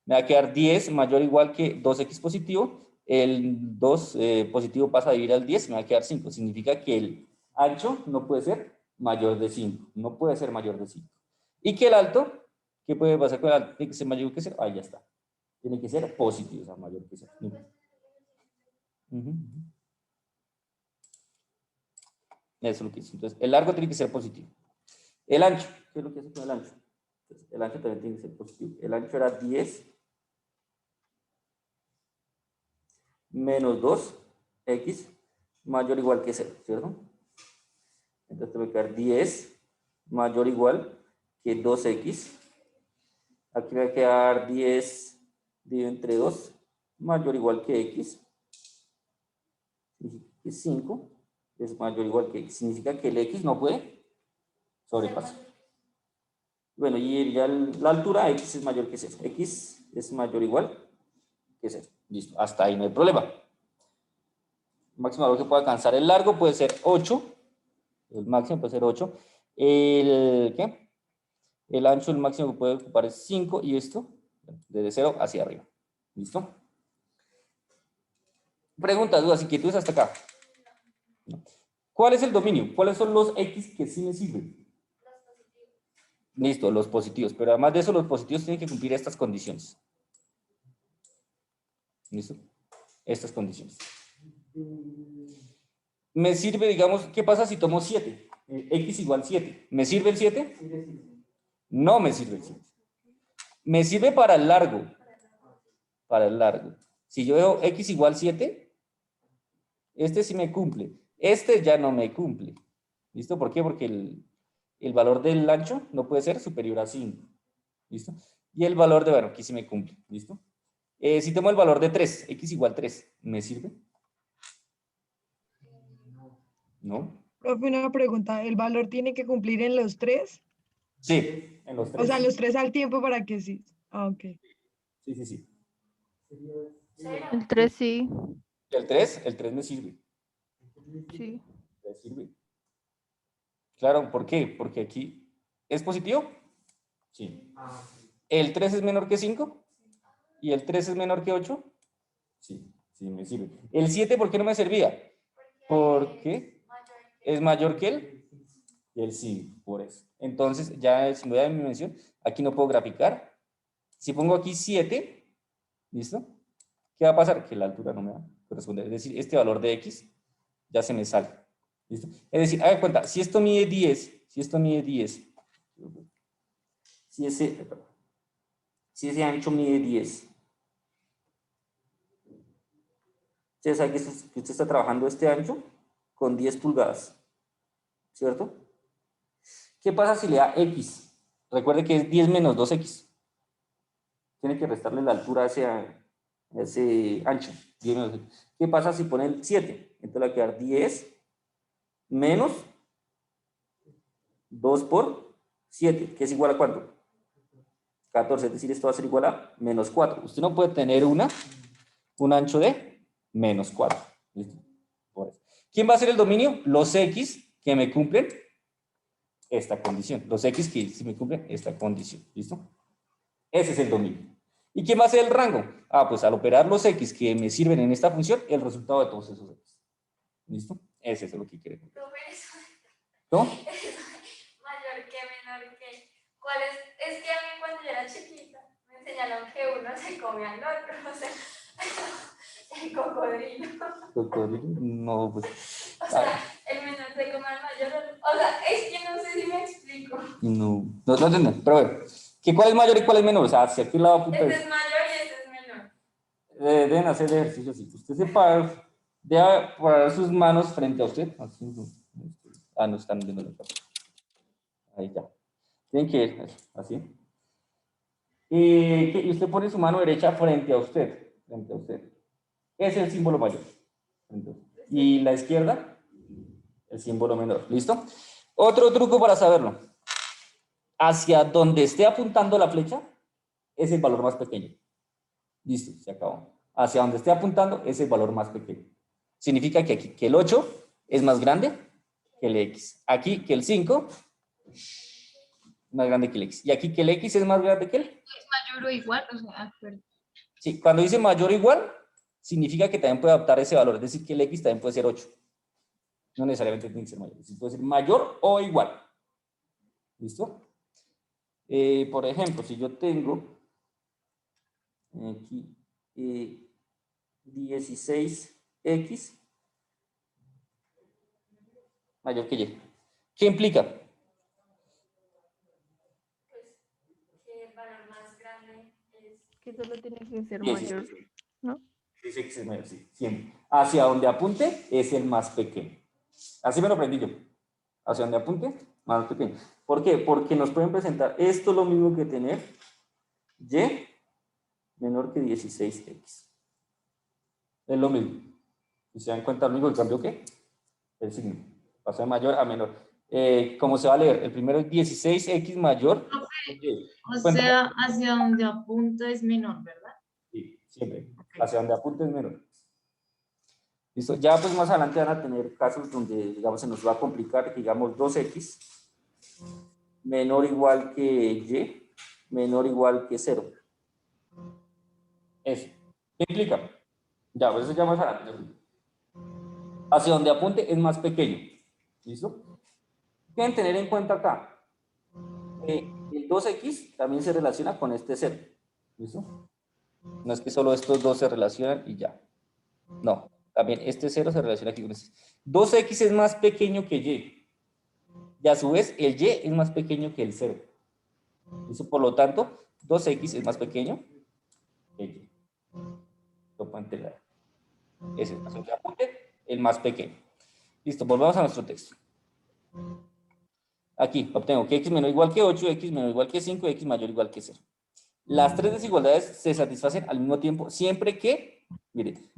Me va a quedar 10 mayor o igual que 2x positivo. El 2 positivo pasa a dividir al 10, me va a quedar 5. Significa que el ancho no puede ser mayor de 5. No puede ser mayor de 5. Y que el alto, ¿qué puede pasar con el alto? Tiene que ser mayor que 0. Ahí ya está. Tiene que ser positivo, o sea, mayor que 0. Eso es lo que dice. Entonces, el largo tiene que ser positivo. El ancho, ¿qué es lo que hace con el ancho? Entonces, el ancho también tiene que ser positivo. El ancho era 10 menos 2x mayor o igual que 0, ¿cierto? Entonces te va a quedar 10 mayor o igual que 2x. Aquí va a quedar 10 dividido entre 2 mayor o igual que x. Significa que 5 es mayor o igual que x. Significa que el x no puede sobrepasar. Bueno, y ya la altura x es mayor que 0. X es mayor o igual que 0. Listo, hasta ahí no hay problema. El máximo valor que puede alcanzar el largo puede ser 8. El máximo puede ser 8. ¿Qué? El ancho, el máximo que puede ocupar es 5. Y esto, desde 0 hacia arriba. ¿Listo? Preguntas, dudas, inquietudes hasta acá. ¿Cuál es el dominio? ¿Cuáles son los x que sí me sirven? Listo, los positivos. Pero además de eso, los positivos tienen que cumplir estas condiciones. ¿Listo? Estas condiciones. Me sirve, digamos, ¿qué pasa si tomo 7? X igual 7. ¿Me sirve el 7? No me sirve el 7. Me sirve para el largo. Para el largo. Si yo veo X igual 7, este sí me cumple. Este ya no me cumple. ¿Listo? ¿Por qué? Porque el valor del ancho no puede ser superior a 5. ¿Listo? Y el valor de, bueno, aquí sí me cumple. ¿Listo? Si tomo el valor de 3, X igual 3, ¿me sirve? ¿No? Profe, una pregunta, ¿el valor tiene que cumplir en los 3? Sí, en los 3. O sea, los 3 al tiempo para que sí. Ah, ok. Sí. El 3 sí. El 3 me sirve. Sí. Me sirve. Claro, ¿por qué? Porque aquí ¿es positivo? Sí. ¿El 3 es menor que 5? ¿Y el 3 es menor que 8? Sí, me sirve. ¿El 7 por qué no me servía? Porque es mayor que el 5, por eso. Entonces, ya si me voy a mi dimensión, aquí no puedo graficar. Si pongo aquí 7, ¿listo? ¿Qué va a pasar? Que la altura no me va a corresponder. Es decir, este valor de X ya se me sale. ¿Listo? Es decir, haga cuenta, si esto mide 10, si ese ancho mide 10, ustedes saben que usted está trabajando este ancho con 10 pulgadas, ¿cierto? ¿Qué pasa si le da X? Recuerde que es 10 menos 2X. Tiene que restarle la altura a ese ancho. 10 menos 2X. ¿Qué pasa si pone el 7? Entonces le va a quedar 10 menos 2 por 7, que es igual a ¿cuánto? 14, es decir, esto va a ser igual a menos 4. Usted no puede tener un ancho de menos 4. ¿Listo? Por eso. ¿Quién va a ser el dominio? Los X que me cumplen esta condición. Los X que sí me cumplen esta condición. ¿Listo? Ese es el dominio. ¿Y quién va a ser el rango? Ah, pues al operar los X que me sirven en esta función, el resultado de todos esos X. ¿Listo? Ese es lo que queremos. ¿No? Mayor que, menor que. ¿Cuál es? Es que a mí cuando yo era chiquita me enseñaron que uno se come al otro, o sea, el cocodrilo. ¿Cocodrilo? No, pues. O sea, el menor se come al mayor. O sea, es que no sé si me explico. No entiendo. Pero bueno, ¿cuál es mayor y cuál es menor? O sea, hacia qué lado apunta Este eso? es mayor y este es menor. deben hacer el ejercicio así. Usted debe parar sus manos frente a usted. Así, no están viendo la parte. Ahí ya. Tienen que ir así. Y usted pone su mano derecha frente a usted. Frente a usted. Ese es el símbolo mayor. Y la izquierda, el símbolo menor. ¿Listo? Otro truco para saberlo. Hacia donde esté apuntando la flecha, es el valor más pequeño. Listo, se acabó. Hacia donde esté apuntando es el valor más pequeño. Significa que aquí que el 8 es más grande que el X. Aquí que el 5 es más grande que el X. Y aquí que el X es más grande que el... ¿Es mayor o igual? O sea, perdón. Sí, cuando dice mayor o igual, significa que también puede adaptar ese valor. Es decir, que el X también puede ser 8. No necesariamente tiene que ser mayor. Puede ser mayor o igual. ¿Listo? Por ejemplo, si yo tengo aquí 16x mayor que y. ¿Qué implica? Pues que el valor más grande es... Que solo tiene que ser 16. mayor, ¿no? Dice que es mayor, sí, siempre. Hacia donde apunte es el más pequeño. Así me lo aprendí yo. Hacia donde apunte, más pequeño. ¿Por qué? Porque nos pueden presentar esto es lo mismo que tener y menor que 16x. Es lo mismo. Si se dan cuenta, lo único que cambió, ¿qué? El signo. Pasó de mayor a menor. ¿Cómo se va a leer? El primero es 16x mayor. O sea, hacia donde apunta es menor, ¿verdad? Sí, siempre. Hacia donde apunte es menor. ¿Listo? Ya pues más adelante van a tener casos donde, digamos, se nos va a complicar, digamos, 2x menor o igual que y, menor o igual que 0. Eso. ¿Qué implica? Ya, pues eso ya más adelante. Hacia donde apunte es más pequeño. ¿Listo? Deben tener en cuenta acá. El 2x también se relaciona con este 0. ¿Listo? No es que solo estos dos se relacionan y ya. No. También este 0 se relaciona aquí con este. 2x es más pequeño que y. Y a su vez, el y es más pequeño que el 0. ¿Listo? Por lo tanto, 2x es más pequeño que y. Lo pueden tener. Ese es el apunte, el más pequeño. Listo, volvamos a nuestro texto. Aquí obtengo que x menor o igual que 8, x menor o igual que 5, x mayor o igual que 0. Las tres desigualdades se satisfacen al mismo tiempo, siempre que, miren,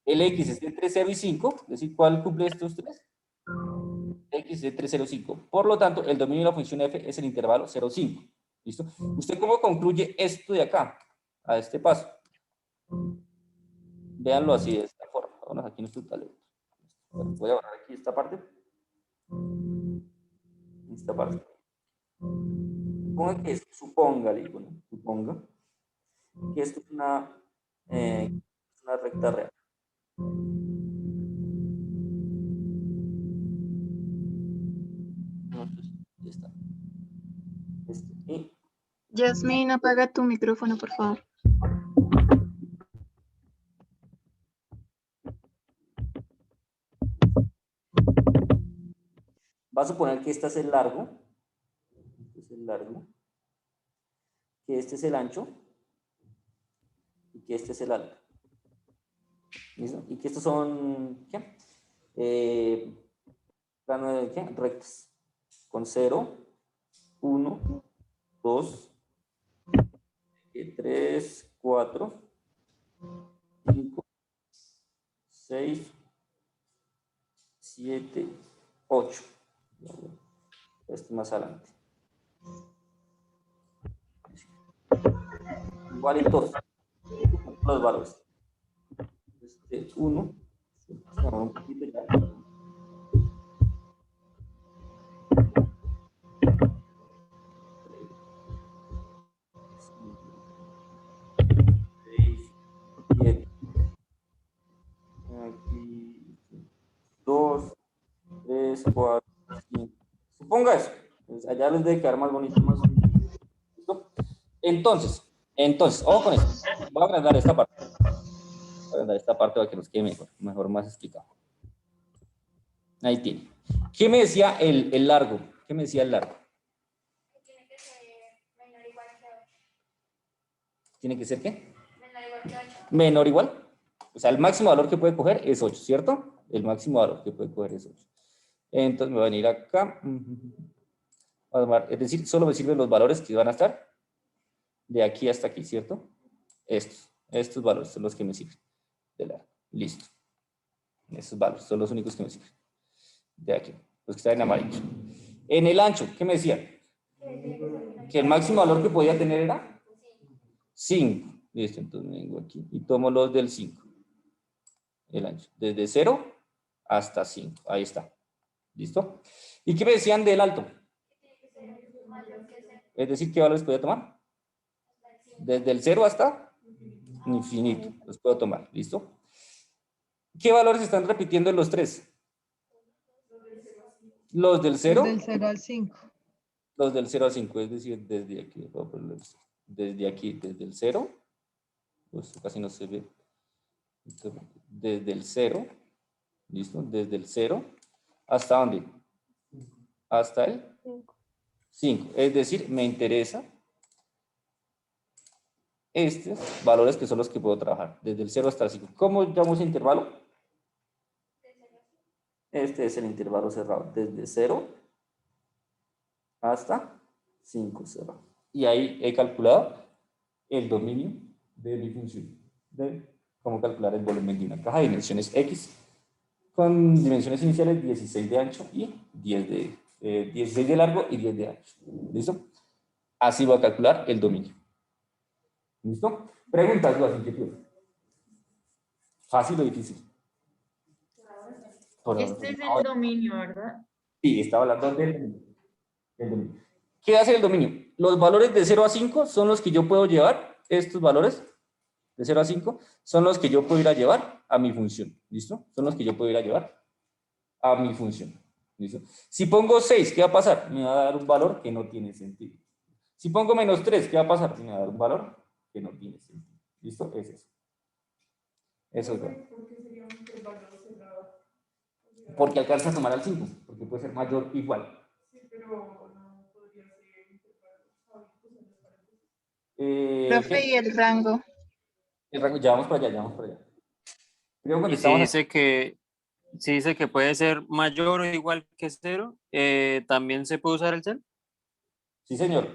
el x es entre 0 y 5, es decir, ¿cuál cumple estos tres? X es entre 0 y 5. Por lo tanto, el dominio de la función f es el intervalo 0, 5. ¿Listo? ¿Usted cómo concluye esto de acá, a este paso? Véanlo así, de esta forma. Vamos aquí en nuestro tablero. Voy a borrar aquí esta parte. Esta parte. Suponga, le digo, ¿no? Suponga que esto es una recta real. Entonces, ya está. Y Yasmin, apaga tu micrófono, por favor. va a suponer que este es el largo. Este es el largo. Que este es el ancho. Y que este es el alto. ¿Listo? Y que estos son, ¿qué? Plano de, ¿qué? Rectas. Con 0, 1, 2, 3, 4, 5, 6, 7, 8. Esto más adelante. Igualitos los valores. 1, un poquito ya. 7. Aquí 2, 3, 4, 5. Suponga eso. Pues allá les debe quedar más bonito, más bonito. ¿Listo? Entonces, ojo con esto. Voy a agrandar esta parte. Voy a agrandar esta parte para que nos quede mejor más explicado. Ahí tiene. ¿Qué me decía el largo? ¿Qué me decía el largo? Tiene que ser menor o igual que 8. ¿Tiene que ser qué? Menor o igual que 8. Menor o igual. O sea, el máximo valor que puede coger es 8, ¿cierto? El máximo valor que puede coger es 8. Entonces me voy a venir acá. Es decir, solo me sirven los valores que van a estar de aquí hasta aquí, ¿cierto? Estos valores son los que me sirven. Listo. Estos valores son los únicos que me sirven. De aquí, los que están en amarillo. En el ancho, ¿qué me decía? Que el máximo valor que podía tener era 5. Listo, entonces me vengo aquí y tomo los del 5. El ancho, desde 0 hasta 5. Ahí está. ¿Listo? ¿Y qué me decían del alto? Es decir, ¿qué valores podía tomar? Desde el 0 hasta infinito. Los puedo tomar. ¿Listo? ¿Qué valores están repitiendo en los 3? Los del 0. Del 0 al 5. Los del 0 al 5, es decir, desde aquí. Desde aquí, desde el 0. Pues casi no se ve. Desde el 0. ¿Listo? Desde el 0. ¿Hasta dónde? Hasta el 5. Es decir, me interesa estos valores que son los que puedo trabajar. Desde el 0 hasta el 5. ¿Cómo llamo ese intervalo? Este es el intervalo cerrado. Desde 0 hasta 5 cerrado. Y ahí he calculado el dominio de mi función. De cómo calcular el volumen de una caja de dimensiones X con dimensiones iniciales 16 de ancho y 16 de largo y 10 de ancho. ¿Listo? Así voy a calcular el dominio. ¿Listo? Preguntas, dudas, inquietudes. ¿Fácil o difícil? Este es el dominio, ¿verdad? Sí, estaba hablando del dominio. ¿Qué hace el dominio? Los valores de 0 a 5 son los que yo puedo llevar, estos valores de 0 a 5 son los que yo puedo ir a llevar a mi función. ¿Listo? Son los que yo puedo ir a llevar a mi función. ¿Listo? Si pongo 6, ¿qué va a pasar? Me va a dar un valor que no tiene sentido. Si pongo menos 3, ¿qué va a pasar? Me va a dar un valor que no tiene sentido. ¿Listo? Es eso. Eso es bueno. Porque alcanza a sumar al 5, porque puede ser mayor o igual. Sí, pero no podría ser intervalo. Profe, ¿y el rango? El rango, ya vamos para allá, ya vamos para allá. Creo que Y si dice que puede ser mayor o igual que 0, ¿también se puede usar el cel? Sí, señor.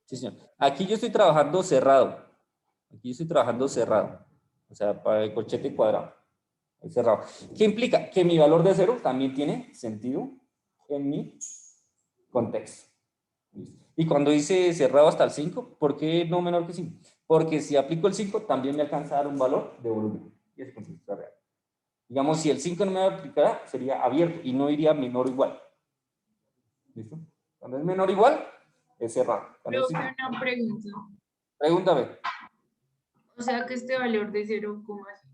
Sí, señor. Aquí yo estoy trabajando cerrado. Aquí estoy trabajando cerrado. O sea, para el corchete cuadrado. Cerrado. ¿Qué implica? Que mi valor de 0 también tiene sentido en mi contexto. Y cuando dice cerrado hasta el 5, ¿por qué no menor que 5? Porque si aplico el 5, también me alcanza a dar un valor de volumen. Y ese concepto es real. Digamos, si el 5 no me aplicara, sería abierto y no iría menor o igual. ¿Listo? Cuando es menor o igual, es cerrado. Pero una pregunta. Pregúntame. O sea que este valor de 0,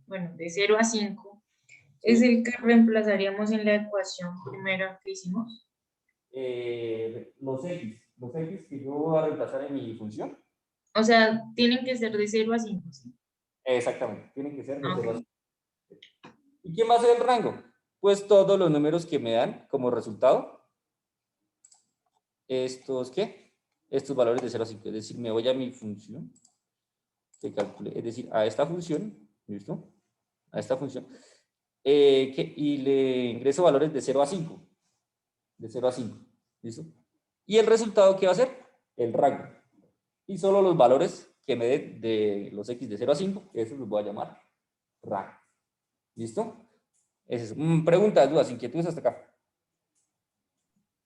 bueno, de 0 a 5 es el que reemplazaríamos en la ecuación primera que hicimos. Los X que yo voy a reemplazar en mi función. O sea, tienen que ser de 0 a 5, ¿sí? Exactamente, tienen que ser de 0 a 5. ¿Y quién va a ser el rango? Pues todos los números que me dan como resultado. Estos valores de 0 a 5. Es decir, me voy a mi función que calcule, es decir, a esta función, ¿listo? A esta función. Y le ingreso valores de 0 a 5. De 0 a 5. ¿Listo? Y el resultado, ¿qué va a ser? El rango. Y solo los valores que me den de los X de 0 a 5, esos los voy a llamar rango. ¿Listo? Es preguntas, dudas, inquietudes hasta acá.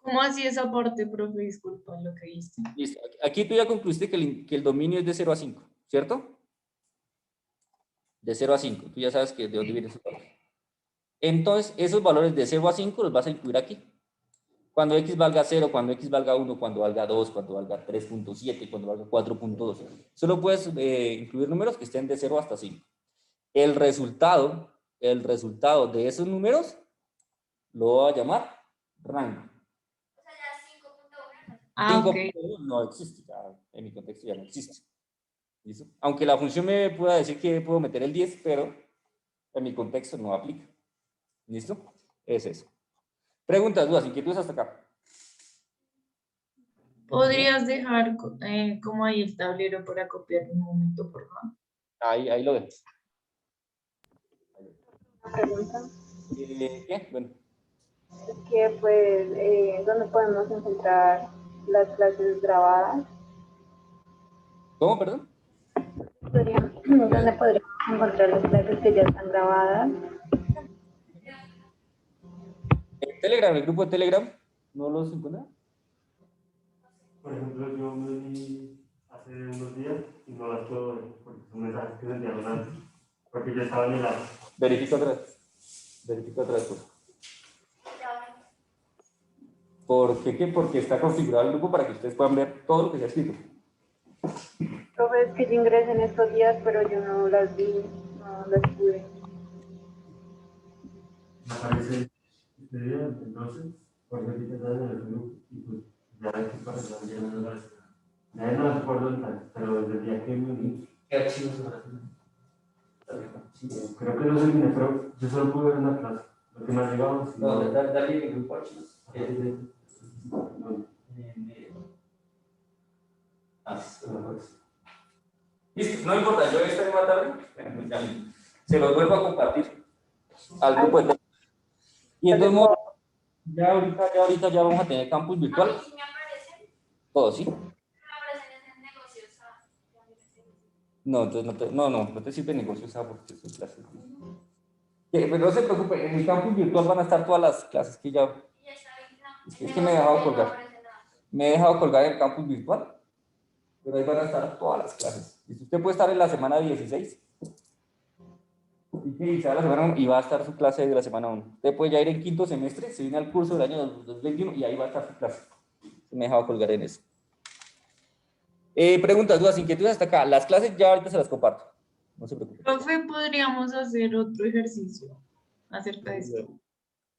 ¿Cómo así esa parte, profe? Disculpa lo que hice. Listo. Aquí tú ya concluiste que el dominio es de 0 a 5, ¿cierto? De 0 a 5. Tú ya sabes que de dónde viene ese valor. Entonces, esos valores de 0 a 5 los vas a incluir aquí. Cuando X valga 0, cuando X valga 1, cuando valga 2, cuando valga 3.7, cuando valga 4.2. Solo puedes incluir números que estén de 0 hasta 5. El resultado de esos números lo voy a llamar rango. O sea, ya 5.1. Ah, 5.1 no existe, en mi contexto ya no existe. ¿Listo? Aunque la función me pueda decir que puedo meter el 10, pero en mi contexto no aplica. ¿Listo? Es eso. Preguntas, dudas, inquietudes hasta acá. ¿Podrías dejar como ahí el tablero para copiar un momento, por favor? Ahí lo dejo. Una pregunta. ¿Qué? Bueno. Es que, pues, ¿dónde podemos encontrar las clases grabadas? ¿Cómo, perdón? ¿Dónde podríamos encontrar las clases que ya están grabadas? En Telegram, el grupo de Telegram, ¿no los encuentra? Por ejemplo, yo me vi hace unos días y no las puedo ver porque son mensajes que se enviaron antes. Porque yo estaba en el app. Verifica otra vez. Pues. ¿Por qué? ¿Qué? Porque está configurado el grupo para que ustedes puedan ver todo lo que se ha escrito. Profe, es que yo ingresé en estos días, pero yo no las vi, no las pude. Me aparece este día, entonces, porque aquí te dan en el grupo y pues ya hay que pasar, ya no las recuerdo en tal, pero desde el día que me uní. ¿Qué archivos son así? Creo que no se viene, pero yo solo pude ver una clase. Lo que me ha llegado es. No, dale el grupo archivos. Listo, no importa, yo esta misma tarde se los vuelvo a compartir al grupo de Telegram. Y entonces, ya ahorita ya vamos a tener campus virtual. ¿Sí me aparecen? Todo, ¿sí? Me aparecen en negocios. No, entonces no te sirve negocio porque es un clase. Pero no se preocupe, en el campus virtual van a estar todas las clases que ya. Es que me he dejado colgar. Me he dejado colgar en el campus virtual, pero ahí van a estar todas las clases. Y usted puede estar en la semana 16 y la semana 1 y va a estar su clase de la semana 1. Usted puede ya ir en quinto semestre, se viene al curso del año 2021 y ahí va a estar su clase. Me he dejado colgar en eso. Preguntas, dudas, inquietudes hasta acá. Las clases ya ahorita se las comparto. No se preocupe. Profe, podríamos hacer otro ejercicio acerca de esto.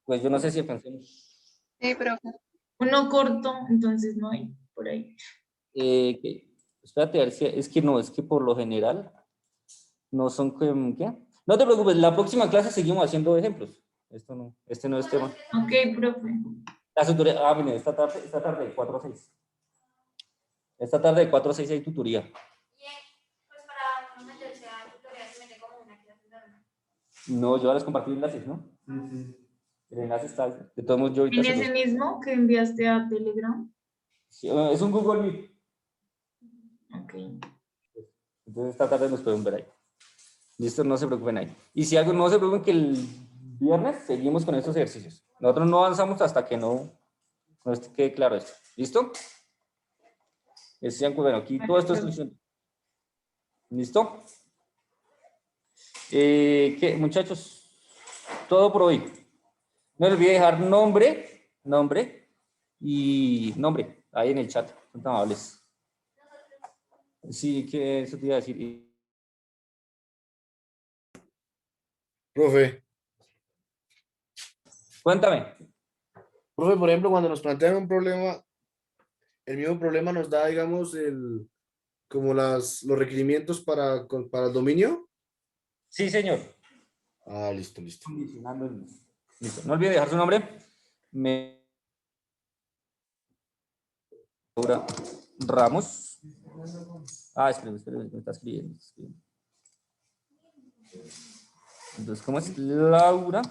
Pues yo no sé si alcancemos. Sí, profe. Uno corto, entonces no hay por ahí. Espérate, a ver si es que por lo general no son. ¿Qué? No te preocupes, la próxima clase seguimos haciendo ejemplos. Este no es tema. Ok, profe. Miren, esta tarde de 4 a 6. Esta tarde de 4 a 6 hay tutoría. Bien, pues para no meterse a tutoría se mete como una clase normal. No, yo les compartí enlaces, ¿no? Sí. El enlace está. De todos modos, yo ahorita. ¿En ese mismo que enviaste a Telegram? Sí, es un Google Meet. Ok. Entonces esta tarde nos pueden ver ahí. Listo, no se preocupen ahí. Y si algo, no se preocupen que el viernes seguimos con estos ejercicios. Nosotros no avanzamos hasta que no quede claro esto. ¿Listo? Bueno, aquí todo esto es función. ¿Listo? ¿Qué, muchachos? Todo por hoy. No les olvide dejar nombre y nombre ahí en el chat. Son tan amables. Sí, que eso te iba a decir. Profe. Cuéntame. Profe, por ejemplo, cuando nos plantean un problema, el mismo problema nos da, digamos, como los requerimientos para el dominio. Sí, señor. Ah, listo. Listo. No olvide dejar su nombre. Laura Ramos. Espera, me está escribiendo. Entonces, ¿cómo es? Laura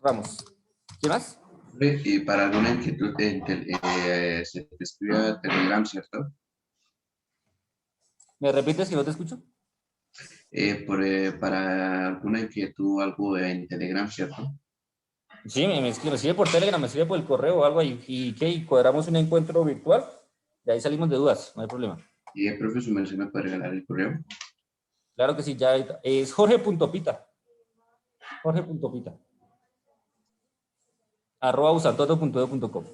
Ramos. ¿Qué más? Y para alguna inquietud, se te escribe a Telegram, ¿cierto? ¿Me repites que no te escucho? Para alguna inquietud, algo en Telegram, ¿cierto? Sí, me escribe por Telegram, me escribe por el correo o algo ahí. ¿Y cuadramos un encuentro virtual? De ahí salimos de dudas, no hay problema. ¿Y el profe, su merced me puede regalar el correo? Claro que sí, ya es Jorge.pita. Jorge.pita. @usantoto.edu.com.